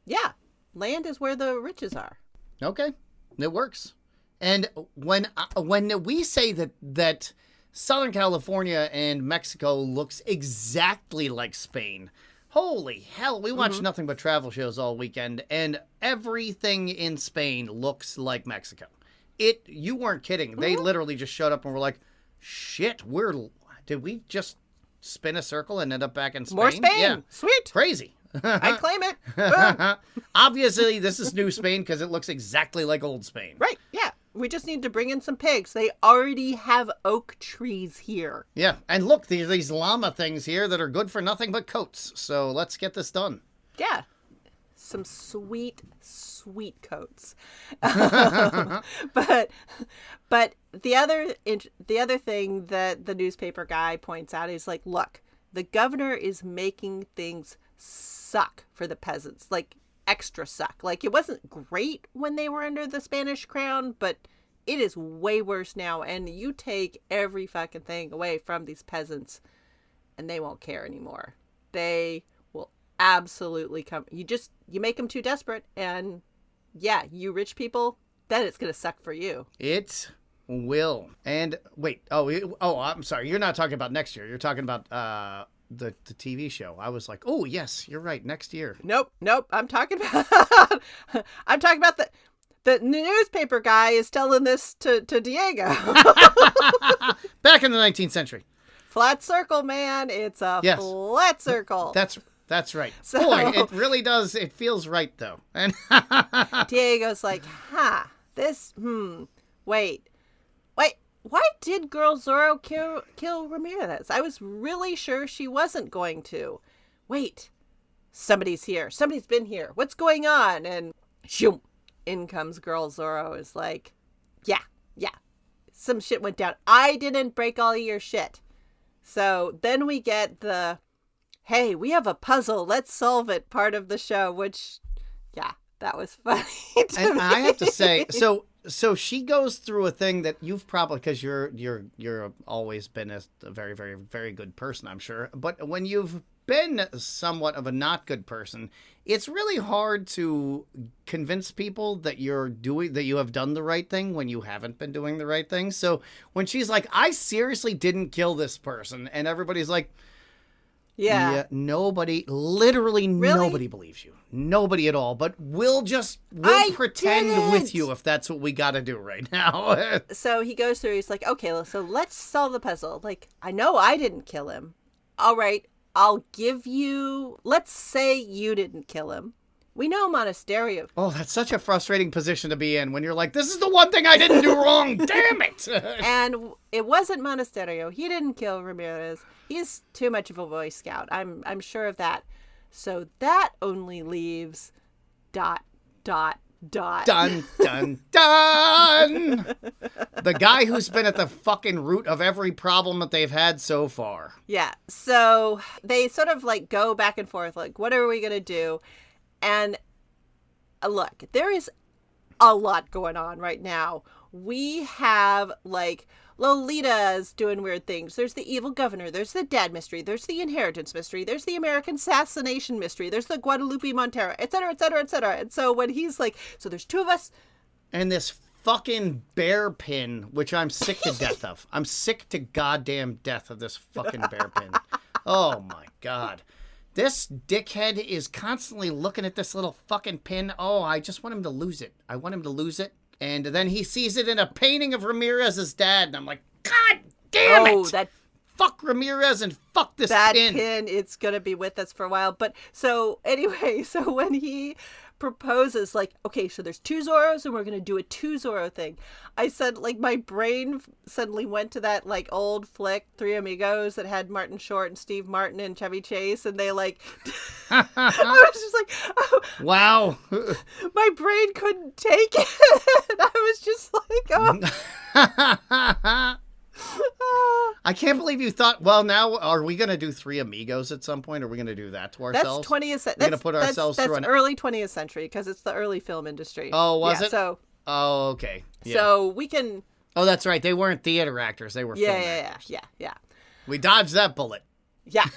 Yeah, land is where the riches are. Okay, it works. And when we say that Southern California and Mexico looks exactly like Spain. Holy hell, we watched nothing but travel shows all weekend, and everything in Spain looks like Mexico. You weren't kidding. They literally just showed up and were like, shit, did we just spin a circle and end up back in Spain? More Spain. Yeah. Sweet. Crazy. I claim it. Obviously, this is new Spain because it looks exactly like old Spain. Right, yeah. We just need to bring in some pigs. They already have oak trees here. Yeah, and look, these llama things here that are good for nothing but coats. So let's get this done. Yeah. Some sweet, sweet coats. But the other thing that the newspaper guy points out is like, look, the governor is making things suck for the peasants. Like, extra suck. Like, it wasn't great when they were under the Spanish crown, but it is way worse now. And you take every fucking thing away from these peasants and they won't care anymore. They will absolutely come. You make them too desperate, and yeah, you rich people, then it's gonna suck for you. It will. And wait, I'm sorry, you're not talking about next year, you're talking about the TV show. I was like, oh yes, you're right, next year. Nope. I'm talking about the newspaper guy is telling this to Diego. Back in the 19th century. Flat circle, man. It's a flat circle. That's right. So, boy, it really does. It feels right though. And Diego's like, wait. Why did girl Zorro kill Ramirez? I was really sure she wasn't going to. Wait, somebody's here. Somebody's been here. What's going on? And shoom, in comes girl Zorro. Is like, yeah, some shit went down. I didn't break all your shit. So then we get the, hey, we have a puzzle. Let's solve it part of the show, which, yeah, that was funny to and me. I have to say, so she goes through a thing that you've probably, because you're always been a very, very, very good person, I'm sure. But when you've been somewhat of a not good person, it's really hard to convince people that you have done the right thing when you haven't been doing the right thing. So when she's like, I seriously didn't kill this person, and everybody's like, Yeah. Nobody, literally nobody believes you. Nobody at all. But we'll pretend with you if that's what we got to do right now. So he goes through, he's like, okay, so let's solve the puzzle. Like, I know I didn't kill him. All right, I'll give you, let's say you didn't kill him. We know Monestario. Oh, that's such a frustrating position to be in when you're like, this is the one thing I didn't do wrong. Damn it. And it wasn't Monestario. He didn't kill Ramirez. He's too much of a Boy Scout. I'm sure of that. So that only leaves ... Dun, dun, dun. The guy who's been at the fucking root of every problem that they've had so far. Yeah. So they sort of like go back and forth. Like, what are we going to do? And look, there is a lot going on right now. We have like Lolita's doing weird things. There's the evil governor. There's the dad mystery. There's the inheritance mystery. There's the American assassination mystery. There's the Guadalupe Montero, et cetera, et cetera, et cetera. And so when he's like, so there's two of us. And this fucking bear pin, which I'm sick to death of. I'm sick to goddamn death of this fucking bear pin. Oh my God. This dickhead is constantly looking at this little fucking pin. Oh, I just want him to lose it. I want him to lose it. And then he sees it in a painting of Ramirez's dad. And I'm like, God damn it. Fuck Ramirez and fuck this pin. That pin, it's going to be with us for a while. But so anyway, so when he proposes, like, okay, so there's two Zorros and we're going to do a two Zorro thing. I said, like, my brain suddenly went to that, like, old flick, Three Amigos, that had Martin Short and Steve Martin and Chevy Chase. And they, like, I was just like, oh. Wow. My brain couldn't take it. I was just like, oh. I can't believe you thought, well, now are we going to do Three Amigos at some point? Are we going to do that to ourselves? That's 20th century. We're going to put ourselves through an early 20th century because it's the early film industry. Oh, was it? So, oh, okay. Yeah. So we can. Oh, that's right. They weren't theater actors. They were film actors. Yeah. We dodged that bullet. Yeah.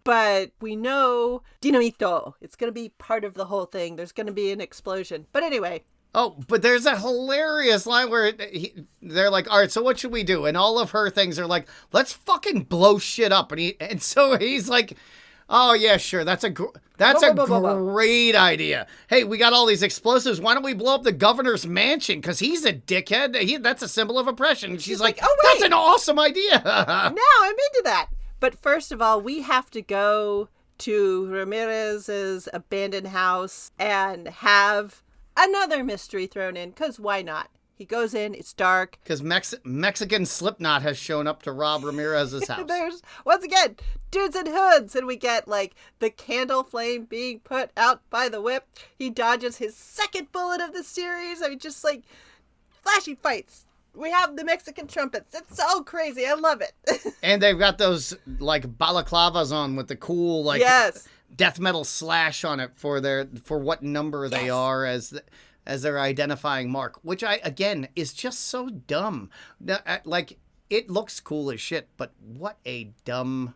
But we know Dinamito. It's going to be part of the whole thing. There's going to be an explosion. But anyway. Oh, but there's a hilarious line where they're like, all right, so what should we do? And all of her things are like, let's fucking blow shit up. And so he's like, oh, yeah, sure. That's a great idea. Hey, we got all these explosives. Why don't we blow up the governor's mansion? Because he's a dickhead. That's a symbol of oppression. She's like, oh, wait. That's an awesome idea. Now I'm into that. But first of all, we have to go to Ramirez's abandoned house and have another mystery thrown in, because why not? He goes in, it's dark. Because Mexican Slipknot has shown up to rob Ramirez's house. There's, once again, dudes in hoods, and we get, like, the candle flame being put out by the whip. He dodges his second bullet of the series. I mean, just, like, flashy fights. We have the Mexican trumpets. It's so crazy. I love it. And they've got those, like, balaclavas on with the cool, like... Yes. Death metal slash on it for what number they are as their identifying mark, which again is just so dumb. Like, it looks cool as shit, but what a dumb,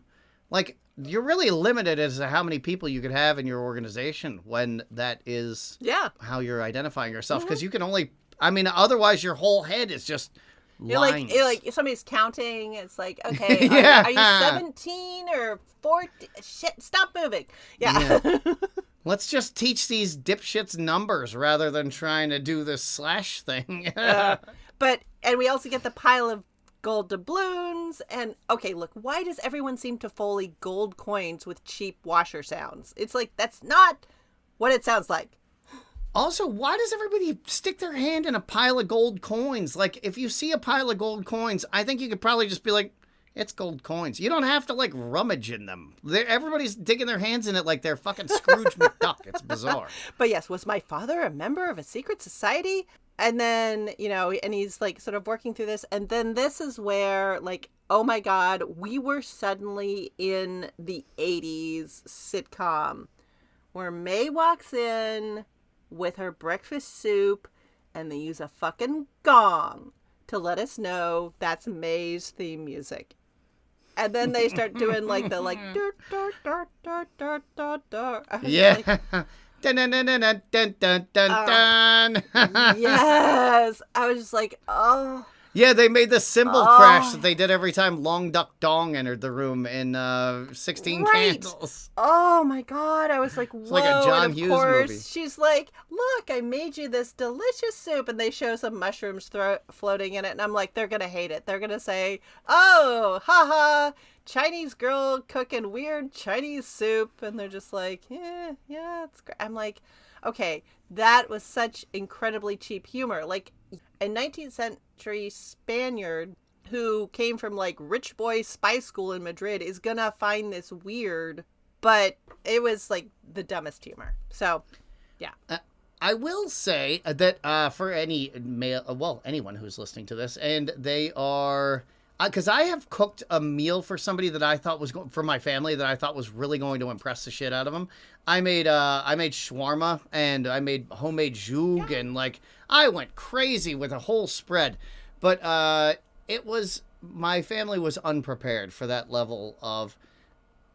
like, you're really limited as to how many people you could have in your organization when that is how you're identifying yourself, because you can only, I mean, otherwise your whole head is just lines. You're like somebody's counting. It's like, okay, are you 17 or 14? Shit, stop moving. Yeah. Let's just teach these dipshits numbers rather than trying to do this slash thing. And we also get the pile of gold doubloons. And okay, look, why does everyone seem to Foley gold coins with cheap washer sounds? It's like, that's not what it sounds like. Also, why does everybody stick their hand in a pile of gold coins? Like, if you see a pile of gold coins, I think you could probably just be like, it's gold coins. You don't have to, like, rummage in them. Everybody's digging their hands in it like they're fucking Scrooge McDuck. It's bizarre. But yes, was my father a member of a secret society? And then, and he's, like, sort of working through this. And then this is where, like, oh my God, we were suddenly in the 80s sitcom where May walks in with her breakfast soup, and they use a fucking gong to let us know that's May's theme music. And then they start doing like the like dur, dur, dur, dur, dur, dur, dur. Yeah. Dun, dun, dun, dun, dun, dun, dun, dun. Yes. I was just like, oh. Yeah, they made the cymbal crash that they did every time Long Duck Dong entered the room in 16 Candles. Oh my God, I was like, whoa. It's like a John Hughes movie. She's like, look, I made you this delicious soup, and they show some mushrooms floating in it, and I'm like, they're going to hate it. They're going to say, oh, haha, Chinese girl cooking weird Chinese soup, and they're just like, yeah, it's great. I'm like, okay, that was such incredibly cheap humor. Like, a 19th century Spaniard who came from like rich boy spy school in Madrid is gonna find this weird, but it was like the dumbest humor. So, yeah. I will say that for any male, anyone who's listening to this, and they are, because I have cooked a meal for somebody that I thought was for my family that I thought was really going to impress the shit out of them. I made shawarma and I made homemade zhoug and like I went crazy with a whole spread, but my family was unprepared for that level of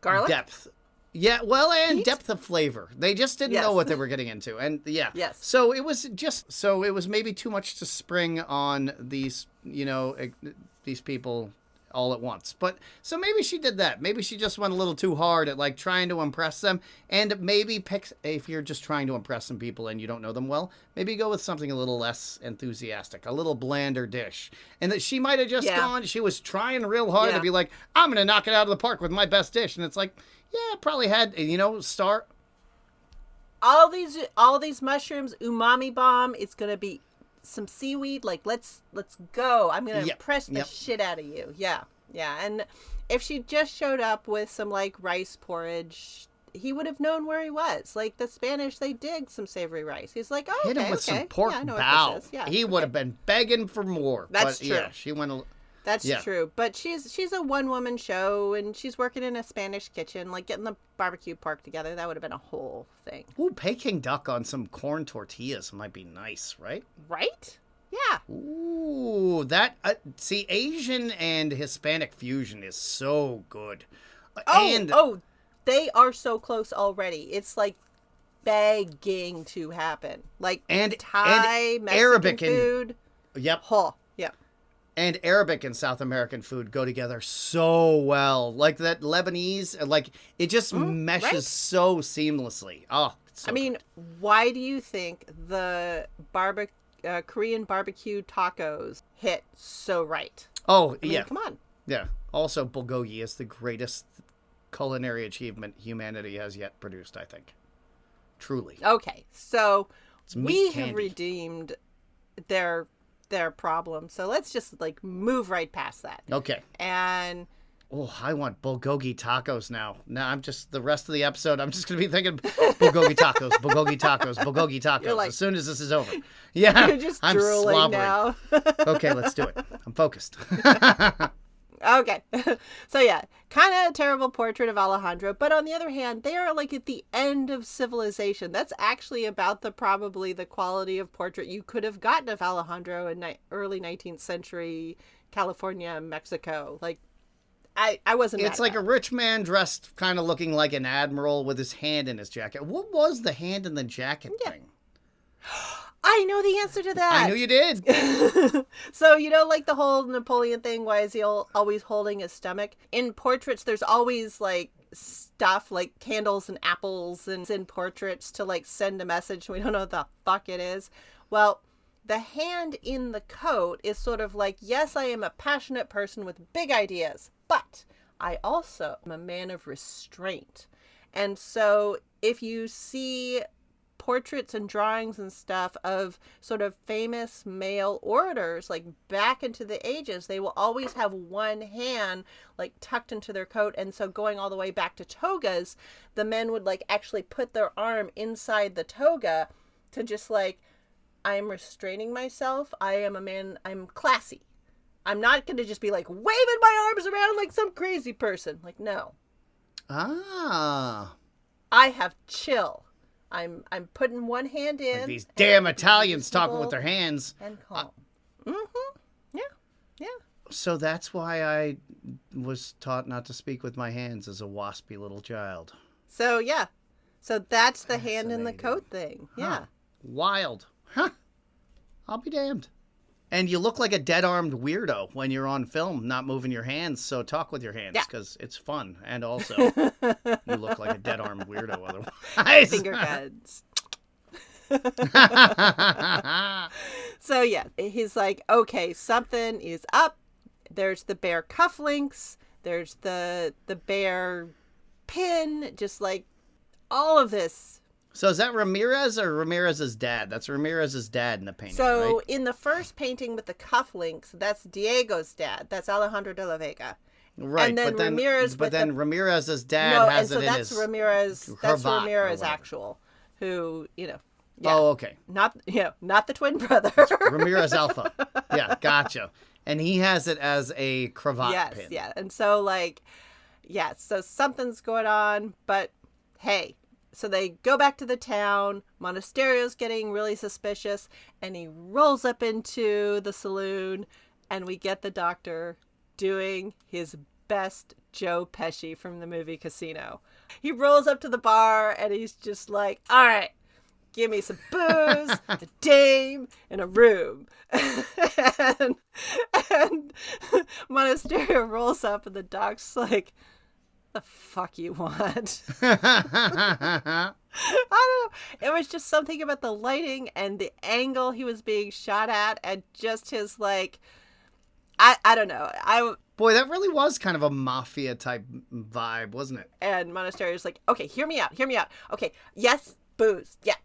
garlic depth. Yeah, well, and heat? Depth of flavor. They just didn't know what they were getting into, and yeah. Yes. So it was maybe too much to spring on these, these people all at once. But so maybe she did that. Maybe she just went a little too hard at like trying to impress them, and maybe if you're just trying to impress some people and you don't know them well, maybe go with something a little less enthusiastic, a little blander dish. And that she might have just gone. She was trying real hard to be like, I'm gonna knock it out of the park with my best dish, and it's like. Yeah, probably had, all these mushrooms, umami bomb. It's going to be some seaweed. Like, let's go. I'm going to impress the shit out of you. Yeah. Yeah. And if she just showed up with some like rice porridge, he would have known where he was. Like the Spanish, they dig some savory rice. He's like, oh, hit him with some pork bow. He would have been begging for more. That's true. Yeah, she went That's true. But she's a one-woman show, and she's working in a Spanish kitchen, like getting the barbecue pork together. That would have been a whole thing. Ooh, Peking duck on some corn tortillas might be nice, right? Right? Yeah. Ooh, that... see, Asian and Hispanic fusion is so good. They are so close already. It's like begging to happen. Like Thai, Mexican Arabic food. Yep. Huh. Yeah. And Arabic and South American food go together so well. Like that Lebanese, like it just meshes so seamlessly. Oh, so good. Why do you think the Korean barbecue tacos hit so right? Oh, yeah. Come on. Yeah. Also, bulgogi is the greatest culinary achievement humanity has yet produced, I think. Truly. Okay. So we have redeemed their problem. So let's just like move right past that. Okay. And I want bulgogi tacos now. Now I'm just the rest of the episode. I'm just gonna be thinking bulgogi tacos, bulgogi tacos, bulgogi tacos. Like, as soon as this is over, you're just I'm drooling slobbering now. Okay, let's do it. I'm focused. Okay. So yeah, kind of a terrible portrait of Alejandro, but on the other hand, they are like at the end of civilization. That's actually about probably the quality of portrait you could have gotten of Alejandro in early 19th century California, Mexico. Like I wasn't. It's like a rich man dressed kind of looking like an admiral with his hand in his jacket. What was the hand in the jacket thing? I know the answer to that. I knew you did. So, like the whole Napoleon thing, why is he always holding his stomach? In portraits, there's always like stuff like candles and apples and in portraits to like send a message. We don't know what the fuck it is. Well, the hand in the coat is sort of like, yes, I am a passionate person with big ideas, but I also am a man of restraint. And so if you see portraits and drawings and stuff of sort of famous male orators, like back into the ages, they will always have one hand like tucked into their coat. And so going all the way back to togas, the men would like actually put their arm inside the toga to just like, I'm restraining myself. I am a man. I'm classy. I'm not going to just be like waving my arms around like some crazy person. Like, no. I have chill. I'm putting one hand in. Like these damn Italians talking with their hands. And calm. Yeah. So that's why I was taught not to speak with my hands as a waspy little child. So, yeah. So that's the hand in the coat thing. Yeah. Wild. Huh. I'll be damned. And you look like a dead-armed weirdo when you're on film, not moving your hands. So talk with your hands, because it's fun. And also, you look like a dead-armed weirdo otherwise. Finger guns. So yeah, he's like, okay, something is up. There's the bear cufflinks. There's the bear pin. Just like all of this. So is that Ramirez or Ramirez's dad? That's Ramirez's dad in the painting, So right? in the first painting with the cufflinks, that's Diego's dad. That's Alejandro de la Vega. Right, and then but then, Ramirez but then Ramirez's dad no, has and it so in that's his Ramirez. That's Ramirez actual, who Yeah. Oh, okay. Not the twin brother. Ramirez Alpha. Yeah, gotcha. And he has it as a cravat pin. Yeah. And so so something's going on, but hey. So they go back to the town. Monastario's getting really suspicious, and he rolls up into the saloon, and we get the doctor doing his best Joe Pesci from the movie Casino. He rolls up to the bar, and he's just like, all right, give me some booze, a dame, and a room. and Monasterio rolls up, and the doc's like, the fuck you want? I don't know. It was just something about the lighting and the angle he was being shot at, and just his like, I don't know. Boy, that really was kind of a mafia type vibe, wasn't it? And Monasterio's like, okay, hear me out. Okay, yes, booze, yeah,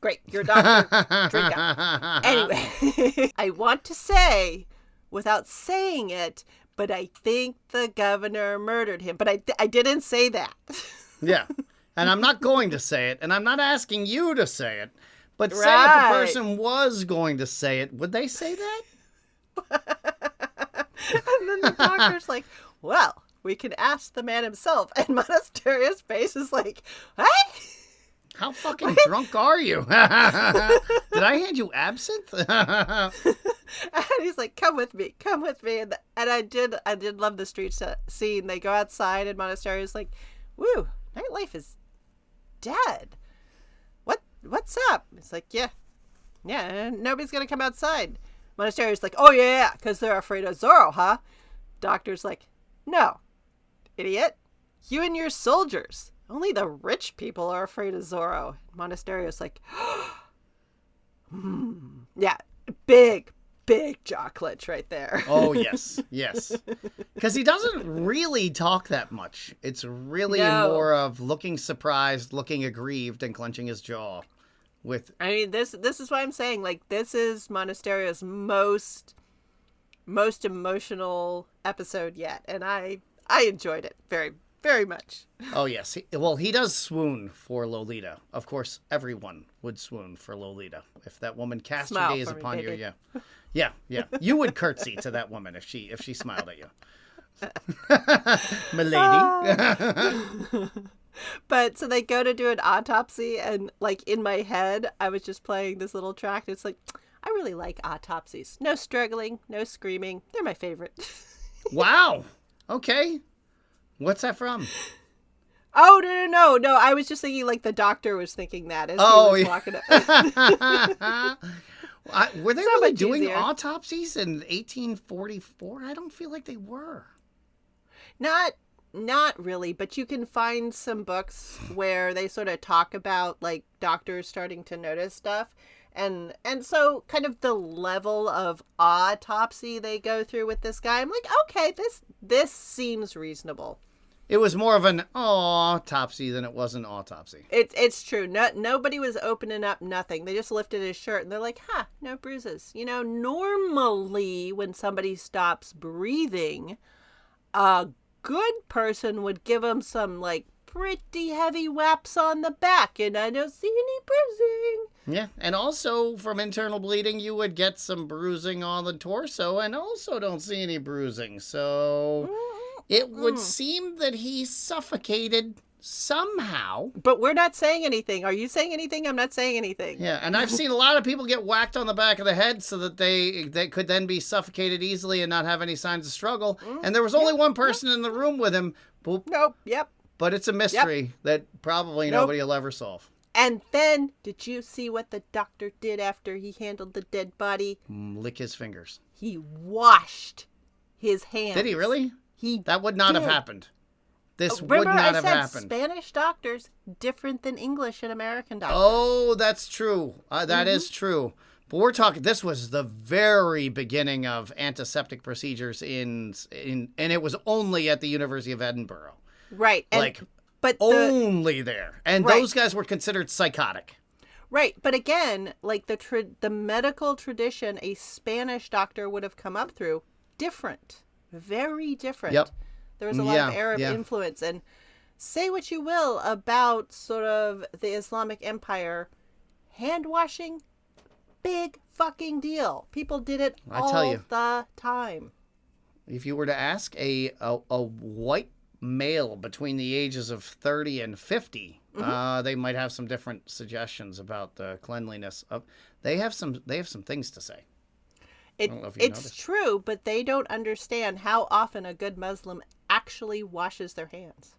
great. You're a doctor. Drink up. Anyway, I want to say, without saying it, but I think the governor murdered him. But I didn't say that. Yeah. And I'm not going to say it. And I'm not asking you to say it. But say if a person was going to say it, would they say that? And then the doctor's like, well, we can ask the man himself. And Monastario's face is like, hey? How fucking drunk are you? Did I hand you absinthe? And he's like, come with me. And I did love the street scene. They go outside, and Monasterio's like, woo, nightlife is dead. What's up? It's like, yeah, nobody's gonna come outside. Monasterio's like, oh yeah, because they're afraid of Zorro, huh? Doctor's like, no, idiot. You and your soldiers. Only the rich people are afraid of Zorro. Monasterio's like, yeah, big jaw clench right there. Oh, yes. Because he doesn't really talk that much. It's really more of looking surprised, looking aggrieved, and clenching his jaw. I mean, this is why I'm saying, like, this is Monastario's most emotional episode yet, and I enjoyed it very, very much. Oh, yes. He does swoon for Lolita. Of course, everyone would swoon for Lolita. If that woman cast her gaze upon you, yeah. You would curtsy to that woman if she smiled at you. Milady. But so they go to do an autopsy, and like in my head, I was just playing this little track. It's like, I really like autopsies. No struggling, no screaming. They're my favorite. Wow. Okay. What's that from? Oh, no. I was just thinking like the doctor was thinking that as he was walking up. Were they really doing autopsies in 1844? I don't feel like they were. Not really, but you can find some books where they sort of talk about like doctors starting to notice stuff. And so kind of the level of autopsy they go through with this guy, I'm like, okay, this seems reasonable. It was more of an autopsy than it was an autopsy. It's true. Nobody was opening up nothing. They just lifted his shirt and they're like, no bruises. You know, normally when somebody stops breathing, a good person would give him some like pretty heavy whaps on the back, and I don't see any bruising. Yeah, and also from internal bleeding, you would get some bruising on the torso, and also don't see any bruising. So it would seem that he suffocated somehow. But we're not saying anything. Are you saying anything? I'm not saying anything. Yeah, and I've seen a lot of people get whacked on the back of the head so that they could then be suffocated easily and not have any signs of struggle. And there was only one person in the room with him. Nope. Yep. But it's a mystery that probably nobody will ever solve. And then, did you see what the doctor did after he handled the dead body? Lick his fingers. He washed his hands. Did he really? That would not have happened. This would Remember not I have said happened. Spanish doctors different than English and American doctors. Oh, that's true. That is true. But we're talking. This was the very beginning of antiseptic procedures and it was only at the University of Edinburgh. Right. But only there, and those guys were considered psychotic. Right, but again, like the medical tradition, a Spanish doctor would have come up through different, very different. Yep. There was a lot of Arab influence, and say what you will about sort of the Islamic Empire, hand washing, big fucking deal. People did it all the time. If you were to ask a white male between the ages of 30 and 50, they might have some different suggestions about the cleanliness of. They have some things to say. It's true, but they don't understand how often a good Muslim actually washes their hands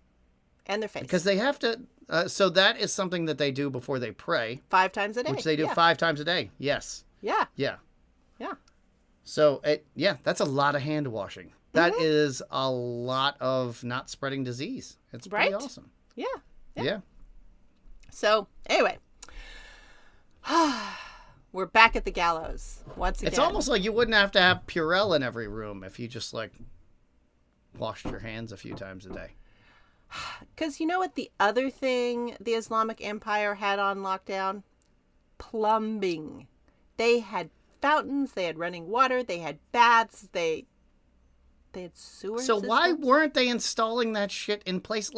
and their face. Because they have to. So that is something that they do before they pray. 5 times a day. Which they do 5 times a day. Yes. Yeah. Yeah. Yeah. So that's a lot of hand washing. That is a lot of not spreading disease. It's pretty awesome. Yeah. So, anyway. We're back at the gallows once again. It's almost like you wouldn't have to have Purell in every room if you just, washed your hands a few times a day. Because you know what the other thing the Islamic Empire had on lockdown? Plumbing. They had fountains, they had running water, they had baths, they had sewer systems. So why weren't they installing that shit in place?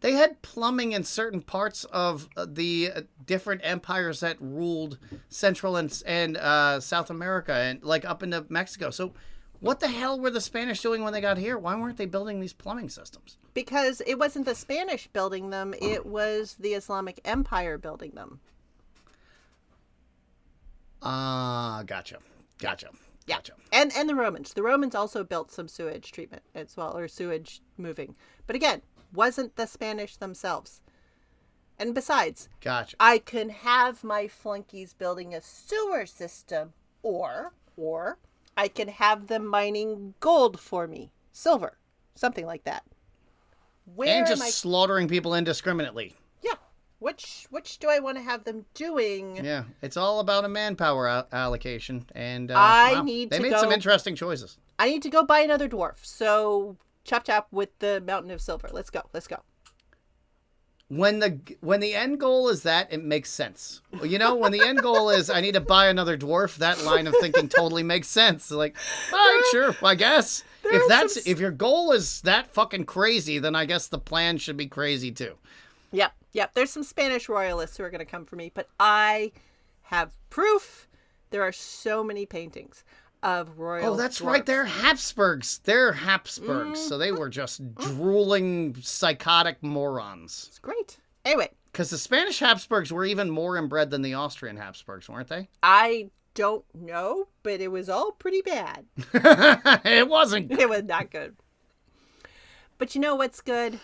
They had plumbing in certain parts of the different empires that ruled Central and South America and up into Mexico. So what the hell were the Spanish doing when they got here? Why weren't they building these plumbing systems? Because it wasn't the Spanish building them, it was the Islamic Empire building them. Gotcha. Yeah. And the Romans. The Romans also built some sewage treatment as well, or sewage moving. But again, wasn't the Spanish themselves. And besides, gotcha. I can have my flunkies building a sewer system, or I can have them mining gold for me, silver, something like that. And just slaughtering people indiscriminately. Yeah. Which do I want to have them doing? Yeah, it's all about a manpower allocation, and they made some interesting choices. I need to go buy another dwarf. So chop with the mountain of silver. Let's go. When the end goal is that, it makes sense. When the end goal is I need to buy another dwarf, that line of thinking totally makes sense. All right, sure, I guess. If your goal is that fucking crazy, then I guess the plan should be crazy too. Yep. There's some Spanish royalists who are going to come for me, but I have proof. There are so many paintings of royal. Oh, that's dwarves. right. They're Habsburgs. So they were just drooling, psychotic morons. It's great. Anyway. Because the Spanish Habsburgs were even more inbred than the Austrian Habsburgs, weren't they? I don't know, but it was all pretty bad. It wasn't. It was not good. But you know what's good?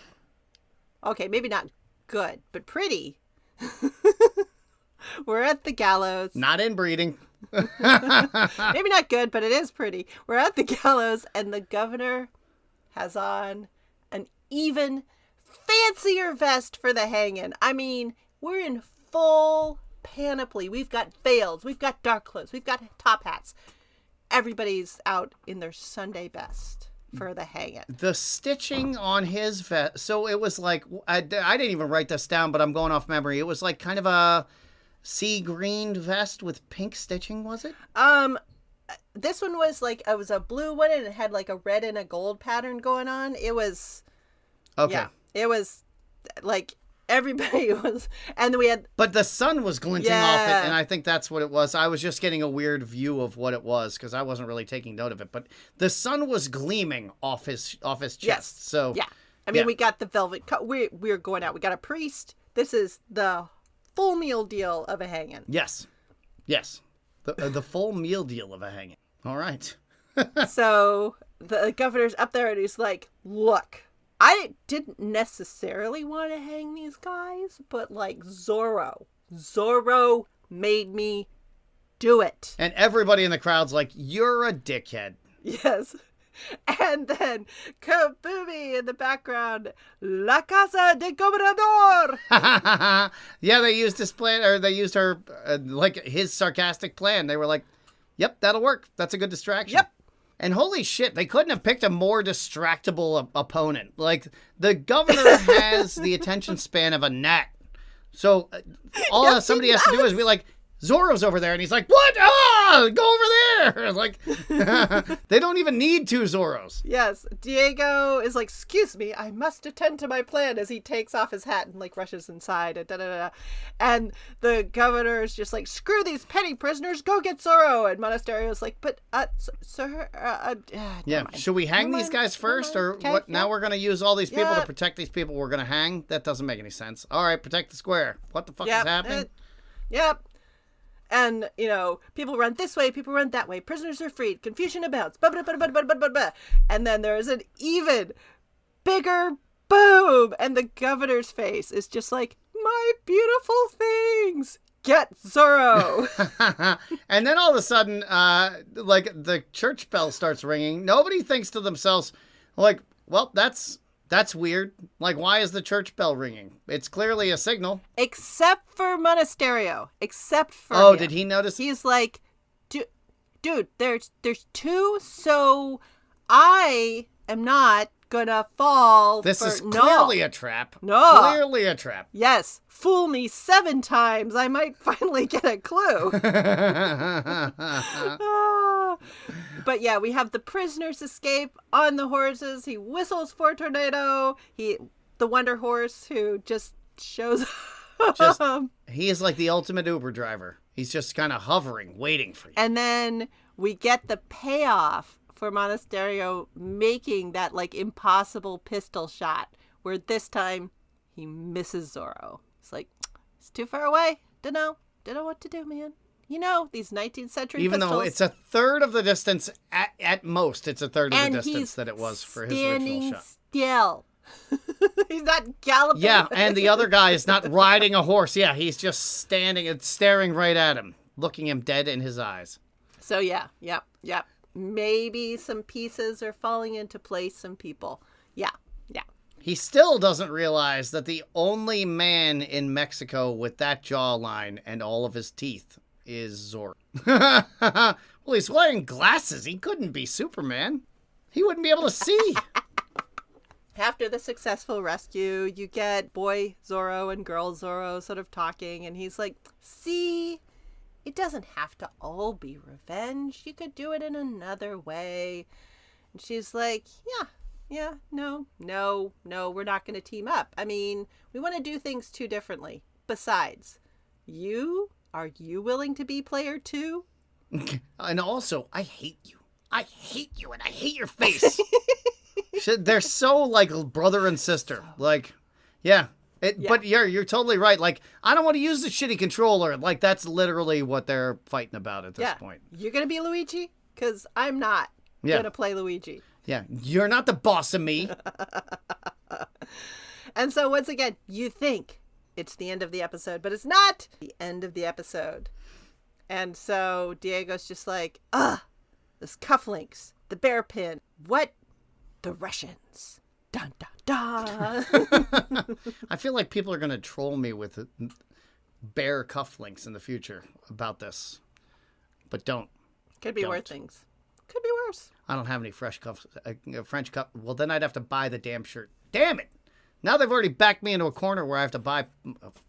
Okay, maybe not good, but pretty. We're at the gallows. Not inbreeding. Maybe not good, but it is pretty. We're at the gallows, and the governor has on an even fancier vest for the hanging. I mean, we're in full panoply. We've got veils, we've got dark clothes, we've got top hats. Everybody's out in their Sunday best for the hanging. The stitching on his vest. So it was I didn't even write this down, but I'm going off memory. It was kind of a sea green vest with pink stitching, was it? This one was it was a blue one, and it had a red and a gold pattern going on. It was okay. Yeah, it was everybody was, and then we had. But the sun was glinting off it, and I think that's what it was. I was just getting a weird view of what it was because I wasn't really taking note of it. But the sun was gleaming off his chest. Yes. So yeah, I mean we got the velvet coat. We're going out. We got a priest. This is the full meal deal of a hanging. Yes. The full meal deal of a hanging. All right. So the governor's up there, and he's like, "Look, I didn't necessarily want to hang these guys, but like Zorro made me do it. And everybody in the crowd's like, you're a dickhead. Yes. And then kaboomy in the background, La Casa de Gobernador. Yeah, they used his plan, or they used her, like his sarcastic plan. They were like, yep, that'll work. That's a good distraction. Yep. And holy shit, they couldn't have picked a more distractible opponent. Like, the governor has the attention span of a gnat. So all somebody has to do is be like, Zorro's over there, and he's like, what? Ah, go over there! Like, they don't even need two Zorros. Yes, Diego is like, excuse me, I must attend to my plan, as he takes off his hat and like rushes inside. And the governor is just like, screw these petty prisoners, go get Zorro. And Monastario's like, but sir, yeah, should we hang these guys first, or okay, what? Yeah. Now we're gonna use all these people to protect these people we're gonna hang? That doesn't make any sense. All right, protect the square. What the fuck is happening? Yep. And, you know, people run this way, people run that way. Prisoners are freed. Confusion abounds. And then there is an even bigger boom. And the governor's face is just like, my beautiful things. Get Zorro. And then all of a sudden, like, the church bell starts ringing. Nobody thinks to themselves, like, well, that's weird. Like, why is the church bell ringing? It's clearly a signal. Except for Monestario. Except for him. Did he notice? He's like, dude, there's two, so I am not gonna fall. This is clearly a trap. No. Clearly a trap. Yes. Fool me 7 times. I might finally get a clue. But yeah, we have the prisoners escape on the horses. He whistles for Tornado. The Wonder Horse, who just shows up. He is like the ultimate Uber driver. He's just kind of hovering, waiting for you. And then we get the payoff for Monestario making that like impossible pistol shot, where this time he misses Zorro. It's like, it's too far away. Don't know what to do, man. You know, these 19th century Even pistols. though it's a third of the distance, at most, it's a third of the distance that it was for his original shot. Still. He's not galloping. Yeah, and the other guy is not riding a horse. Yeah, he's just standing and staring right at him, looking him dead in his eyes. So yeah. Maybe some pieces are falling into place, some people. Yeah. He still doesn't realize that the only man in Mexico with that jawline and all of his teeth is Zorro. Well, he's wearing glasses. He couldn't be Superman. He wouldn't be able to see. After the successful rescue, you get boy Zorro and girl Zorro sort of talking, and he's like, see, it doesn't have to all be revenge. You could do it in another way. And she's like, no, we're not going to team up. I mean, we want to do things too differently. Besides, are you willing to be player 2? And also, I hate you. I hate you, and I hate your face. They're so like brother and sister. Like, yeah. But you're totally right. Like, I don't want to use the shitty controller. Like, that's literally what they're fighting about at this point. You're going to be Luigi? Because I'm not going to play Luigi. Yeah, you're not the boss of me. And so once again, you think it's the end of the episode, but it's not the end of the episode. And so Diego's just like, this cufflinks, the bear pin, what? The Russians. Dun, dun, dun. I feel like people are going to troll me with bear cufflinks in the future about this. But don't. Could be worse things. Could be worse. I don't have any French cuff. Well, then I'd have to buy the damn shirt. Damn it! Now they've already backed me into a corner where I have to buy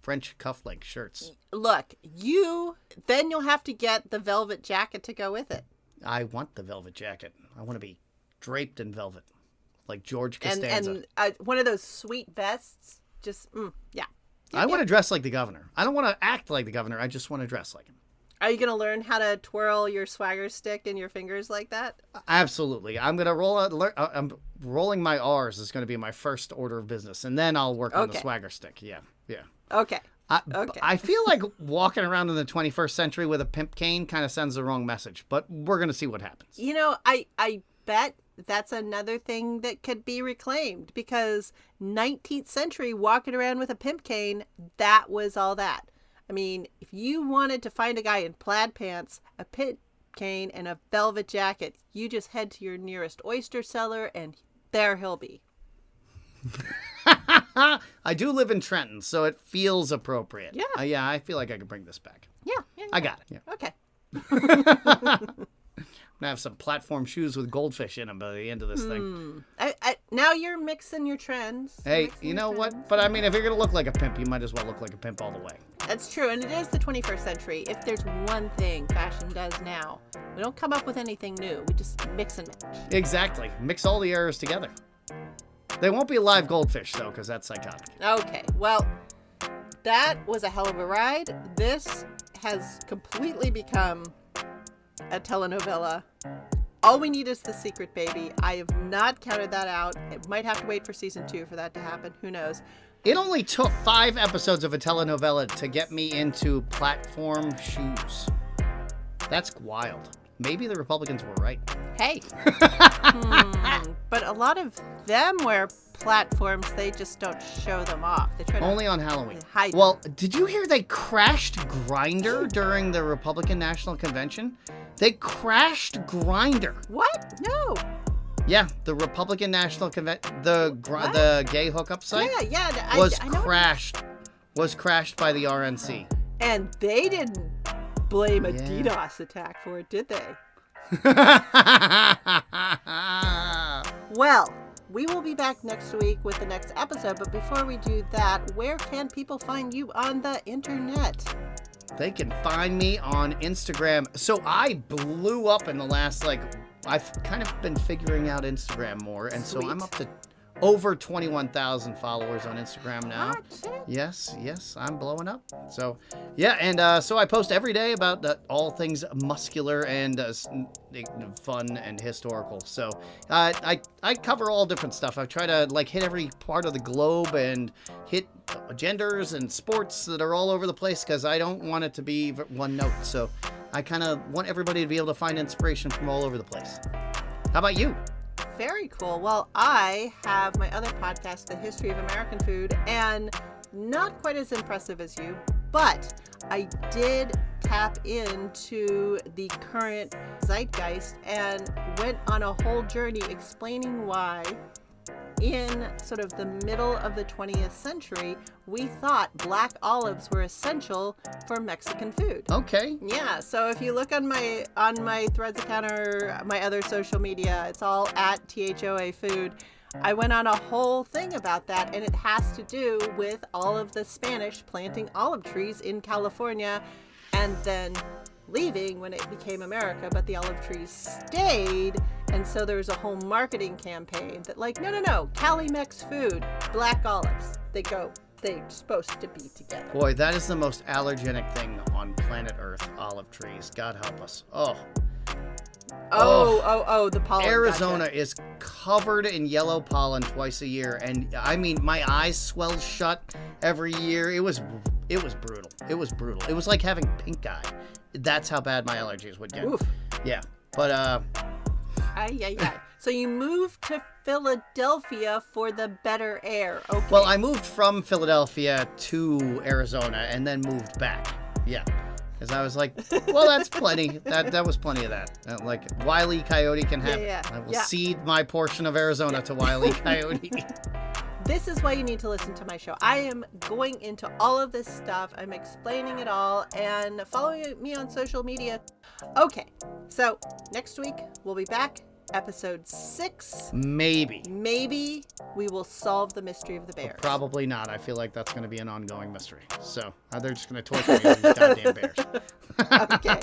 French cufflink shirts. Look, you'll have to get the velvet jacket to go with it. I want the velvet jacket. I want to be draped in velvet, like George Costanza. And one of those sweet vests. Just, yeah. I want to dress like the governor. I don't want to act like the governor. I just want to dress like him. Are you going to learn how to twirl your swagger stick in your fingers like that? Absolutely. I'm going to I'm rolling my R's is going to be my first order of business, and then I'll work on the swagger stick. Yeah. Okay. I feel like walking around in the 21st century with a pimp cane kind of sends the wrong message, but we're going to see what happens. You know, I bet that's another thing that could be reclaimed, because 19th century walking around with a pimp cane, that was all that. I mean, if you wanted to find a guy in plaid pants, a pimp cane, and a velvet jacket, you just head to your nearest oyster cellar and there he'll be. I do live in Trenton, so it feels appropriate. Yeah. Yeah, I feel like I could bring this back. Yeah. I got it. Yeah. Okay. I'm going to have some platform shoes with goldfish in them by the end of this thing. Now you're mixing your trends. Hey, you know what? But I mean, if you're going to look like a pimp, you might as well look like a pimp all the way. That's true, and it is the 21st century. If there's one thing fashion does now, we don't come up with anything new. We just mix and match. Exactly. Mix all the eras together. They won't be live goldfish, though, because that's psychotic. Okay, well, that was a hell of a ride. This has completely become a telenovela. All we need is the secret baby. I have not counted that out. It might have to wait for season 2 for that to happen. Who knows? It only took 5 episodes of a telenovela to get me into platform shoes. That's wild. Maybe the Republicans were right. Hey. But a lot of them wear platforms. They just don't show them off. They try to only on Halloween. Hide well, did you hear they crashed Grindr during the Republican National Convention? They crashed Grindr. What? No. Yeah, the Republican National Convention, the gay hookup site. Yeah. Was crashed by the RNC. And they didn't blame a DDoS attack for it, did they? Well, we will be back next week with the next episode, but before we do that, where can people find you on the internet? They can find me on Instagram. So I blew up in the last, I've kind of been figuring out Instagram more, and Sweet. So I'm up to over 21,000 followers on Instagram now. Yes, I'm blowing up. So, yeah, and so I post every day about all things muscular and fun and historical. So I cover all different stuff. I try to hit every part of the globe and hit genders and sports that are all over the place, because I don't want it to be one note. So I kind of want everybody to be able to find inspiration from all over the place. How about you? Very cool. Well, I have my other podcast, The History of American Food, and not quite as impressive as you, but I did tap into the current zeitgeist and went on a whole journey explaining why in sort of the middle of the 20th century, we thought black olives were essential for Mexican food. Okay. Yeah, so if you look on my Threads account or my other social media, it's all at THOA Food. I went on a whole thing about that, and it has to do with all of the Spanish planting olive trees in California and then leaving when it became America, but the olive trees stayed, and so there was a whole marketing campaign that no, Cali-Mex food, black olives, they're supposed to be together. Boy, that is the most allergenic thing on planet Earth, olive trees. God help us. The pollen. Arizona is covered in yellow pollen twice a year, and I mean, my eyes swelled shut every year. It was brutal. It was like having pink eye. That's how bad my allergies would get. Oof. Yeah, but So you moved to Philadelphia for the better air. Okay. Well, I moved from Philadelphia to Arizona and then moved back. Yeah. Because I was like, well, that's plenty. That was plenty of that. Wile E. Coyote can have it. I will cede my portion of Arizona to Wile E. Coyote. This is why you need to listen to my show. I am going into all of this stuff. I'm explaining it all, and following me on social media. Okay, so next week we'll be back. Episode 6. Maybe we will solve the mystery of the bears. But probably not. I feel like that's going to be an ongoing mystery. So they're just going to torture me with these goddamn bears. Okay.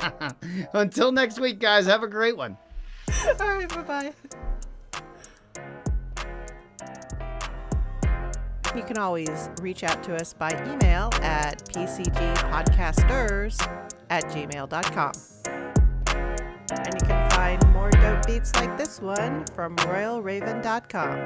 Until next week, guys. Have a great one. All right. Bye-bye. You can always reach out to us by email at pcgpodcasters@gmail.com. And you can find more dope beats like this one from royalraven.com.